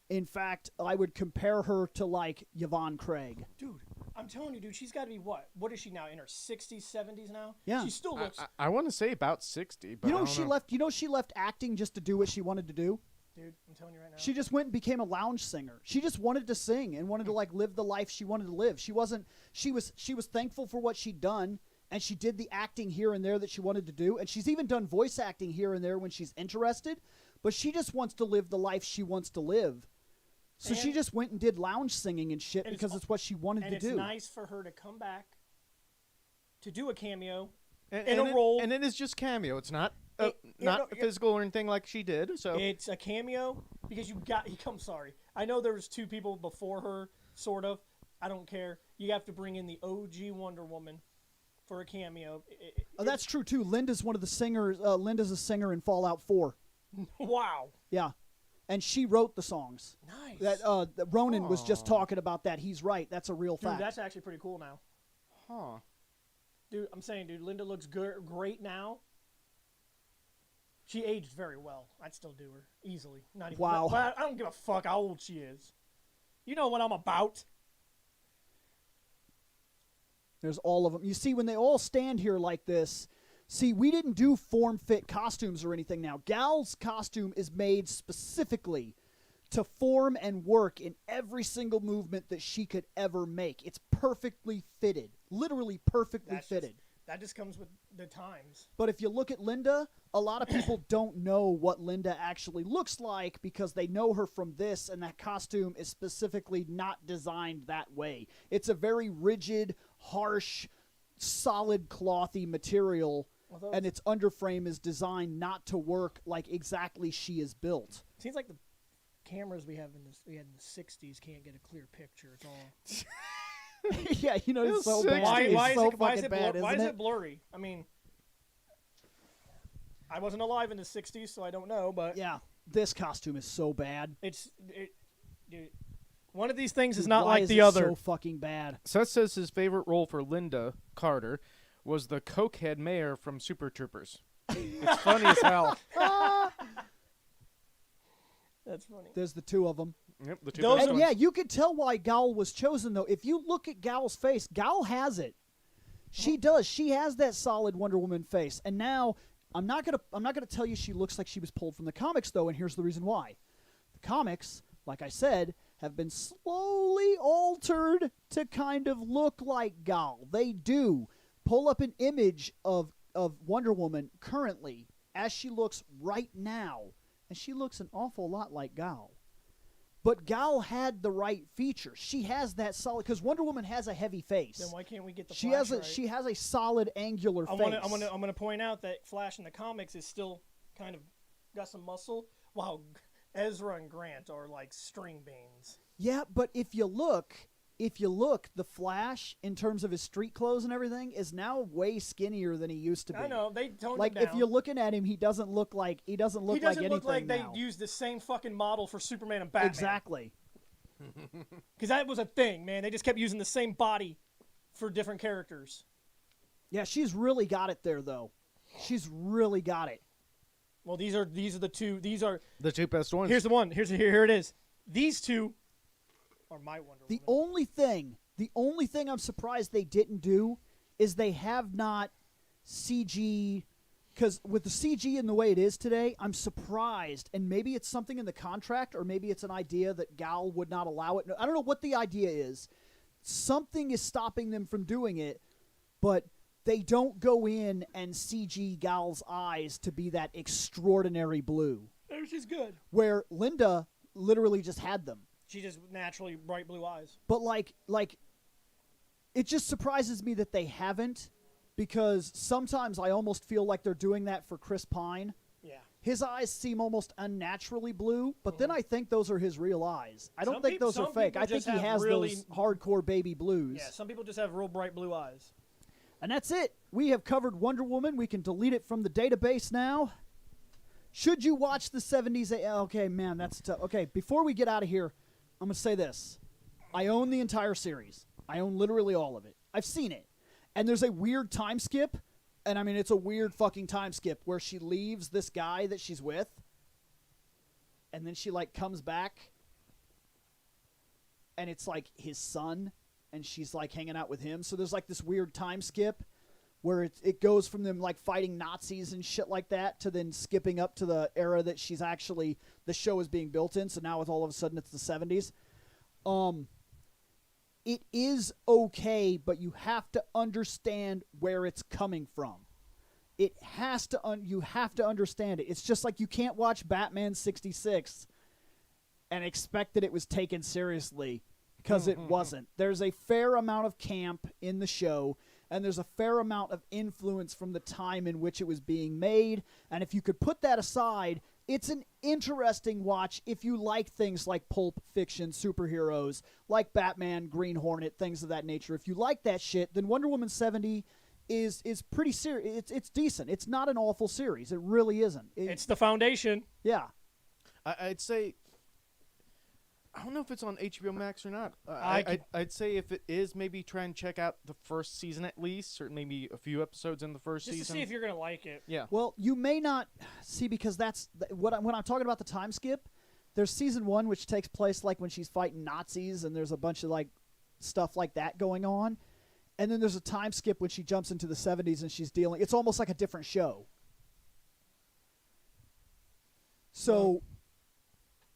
In fact, I would compare her to, like, Yvonne Craig. Dude, I'm telling you, dude, she's got to be what? What is she now? In her 60s, 70s now? Yeah. She still looks... I want to say about 60, but she left acting just to do what she wanted to do? Dude, I'm telling you right now. She just went and became a lounge singer. She just wanted to sing and wanted to, like, live the life she wanted to live. She was thankful for what she'd done, and she did the acting here and there that she wanted to do, and she's even done voice acting here and there when she's interested, but she just wants to live the life she wants to live. So she just went and did lounge singing and shit because it's what she wanted to do. And it's nice for her to come back to do a cameo in a role. And it is just cameo. It's not physical or anything like she did. So it's a cameo because I'm sorry. I know there was 2 people before her, sort of. I don't care. You have to bring in the OG Wonder Woman for a cameo. That's true, too. Linda's one of the singers. Linda's a singer in Fallout 4. Wow. Yeah. And she wrote the songs. Nice. That Ronan was just talking about that. He's right. That's a real fact. Dude, that's actually pretty cool now. Huh. Dude, I'm saying, dude, Lynda looks great now. She aged very well. I'd still do her easily. Not even. Wow. But I don't give a fuck how old she is. You know what I'm about. There's all of them. You see, when they all stand here like this... See, we didn't do form-fit costumes or anything now. Gal's costume is made specifically to form and work in every single movement that she could ever make. It's perfectly fitted. Literally perfectly fitted. That just comes with the times. But if you look at Lynda, a lot of people don't know what Lynda actually looks like because they know her from this, and that costume is specifically not designed that way. It's a very rigid, harsh, solid, clothy material. And its underframe is designed not to work like exactly she is built. Seems like the cameras we had in the 60s can't get a clear picture. It's all. Yeah, you know, it's so bad. Why is it blurry? I mean, I wasn't alive in the 60s, so I don't know, but yeah, this costume is so bad. Dude, one of these things is not like the other. So fucking bad. Seth says his favorite role for Lynda Carter was the cokehead mayor from Super Troopers. It's funny as hell. That's funny. There's the 2 of them. Yep, the 2 best ones. Yeah, you could tell why Gal was chosen, though. If you look at Gal's face, Gal has it. She does. She has that solid Wonder Woman face. And now, I'm not gonna tell you she looks like she was pulled from the comics, though, and here's the reason why. The comics, like I said, have been slowly altered to kind of look like Gal. They do. Pull up an image of Wonder Woman currently as she looks right now, and she looks an awful lot like Gal. But Gal had the right features. She has that solid, because Wonder Woman has a heavy face. Then why can't we get the she Flash has a right? She has a solid angular face. I'm gonna point out that Flash in the comics is still kind of got some muscle, while Ezra and Grant are like string beans. Yeah, but if you look, the Flash, in terms of his street clothes and everything, is now way skinnier than he used to be. I know, they toned like him down. If you're looking at him, he doesn't look like anything now. He doesn't look like they used the same fucking model for Superman and Batman. Exactly. Because that was a thing, man. They just kept using the same body for different characters. Yeah, she's really got it there, though. She's really got it. Well, these are the 2. These are the 2 best ones. Here's the one. Here it is. These 2 are my Wonder Woman. The only thing I'm surprised they didn't do is they have not CG, because with the CG in the way it is today, I'm surprised, and maybe it's something in the contract, or maybe it's an idea that Gal would not allow it. I don't know what the idea is. Something is stopping them from doing it, but they don't go in and CG Gal's eyes to be that extraordinary blue. Which is good. Where Lynda literally just had them. She just naturally bright blue eyes. But like it just surprises me that they haven't, because sometimes I almost feel like they're doing that for Chris Pine. Yeah. His eyes seem almost unnaturally blue, but then I think those are his real eyes. I don't think those are fake. I think he has those hardcore baby blues. Yeah, some people just have real bright blue eyes. And that's it. We have covered Wonder Woman. We can delete it from the database now. Should you watch the 70s? Okay, man, that's tough. Okay, before we get out of here, I'm going to say this. I own the entire series. I own literally all of it. I've seen it. And there's a weird time skip, and I mean, it's a weird fucking time skip where she leaves this guy that she's with, and then she, like, comes back, and it's, like, his son, and she's, like, hanging out with him. So there's, like, this weird time skip where it goes from them, like, fighting Nazis and shit like that to then skipping up to the era that she's actually, the show is being built in. So now all of a sudden it's the 70s. It is okay, but you have to understand where it's coming from. It has to, you have to understand it. It's just like you can't watch Batman 66 and expect that it was taken seriously, because it wasn't. There's a fair amount of camp in the show, and there's a fair amount of influence from the time in which it was being made. And if you could put that aside, it's an interesting watch if you like things like pulp fiction, superheroes, like Batman, Green Hornet, things of that nature. If you like that shit, then Wonder Woman 70 is pretty serious. It's decent. It's not an awful series. It really isn't. It's the foundation. Yeah. I'd say, I don't know if it's on HBO Max or not. I'd say if it is, maybe try and check out the first season at least, or maybe a few episodes in the first season. Just to see if you're going to like it. Yeah. Well, you may not see, because that's when I'm talking about the time skip. There's season 1, which takes place like when she's fighting Nazis, and there's a bunch of like stuff like that going on. And then there's a time skip when she jumps into the 70s and she's dealing. It's almost like a different show. So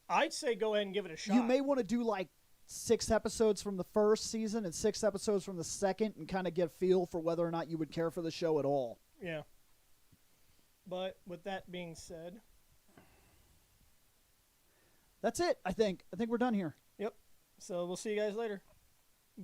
I'd say go ahead and give it a shot. You may want to do like 6 episodes from the first season and 6 episodes from the second, and kind of get a feel for whether or not you would care for the show at all. Yeah. But with that being said, that's it, I think. I think we're done here. Yep. So we'll see you guys later.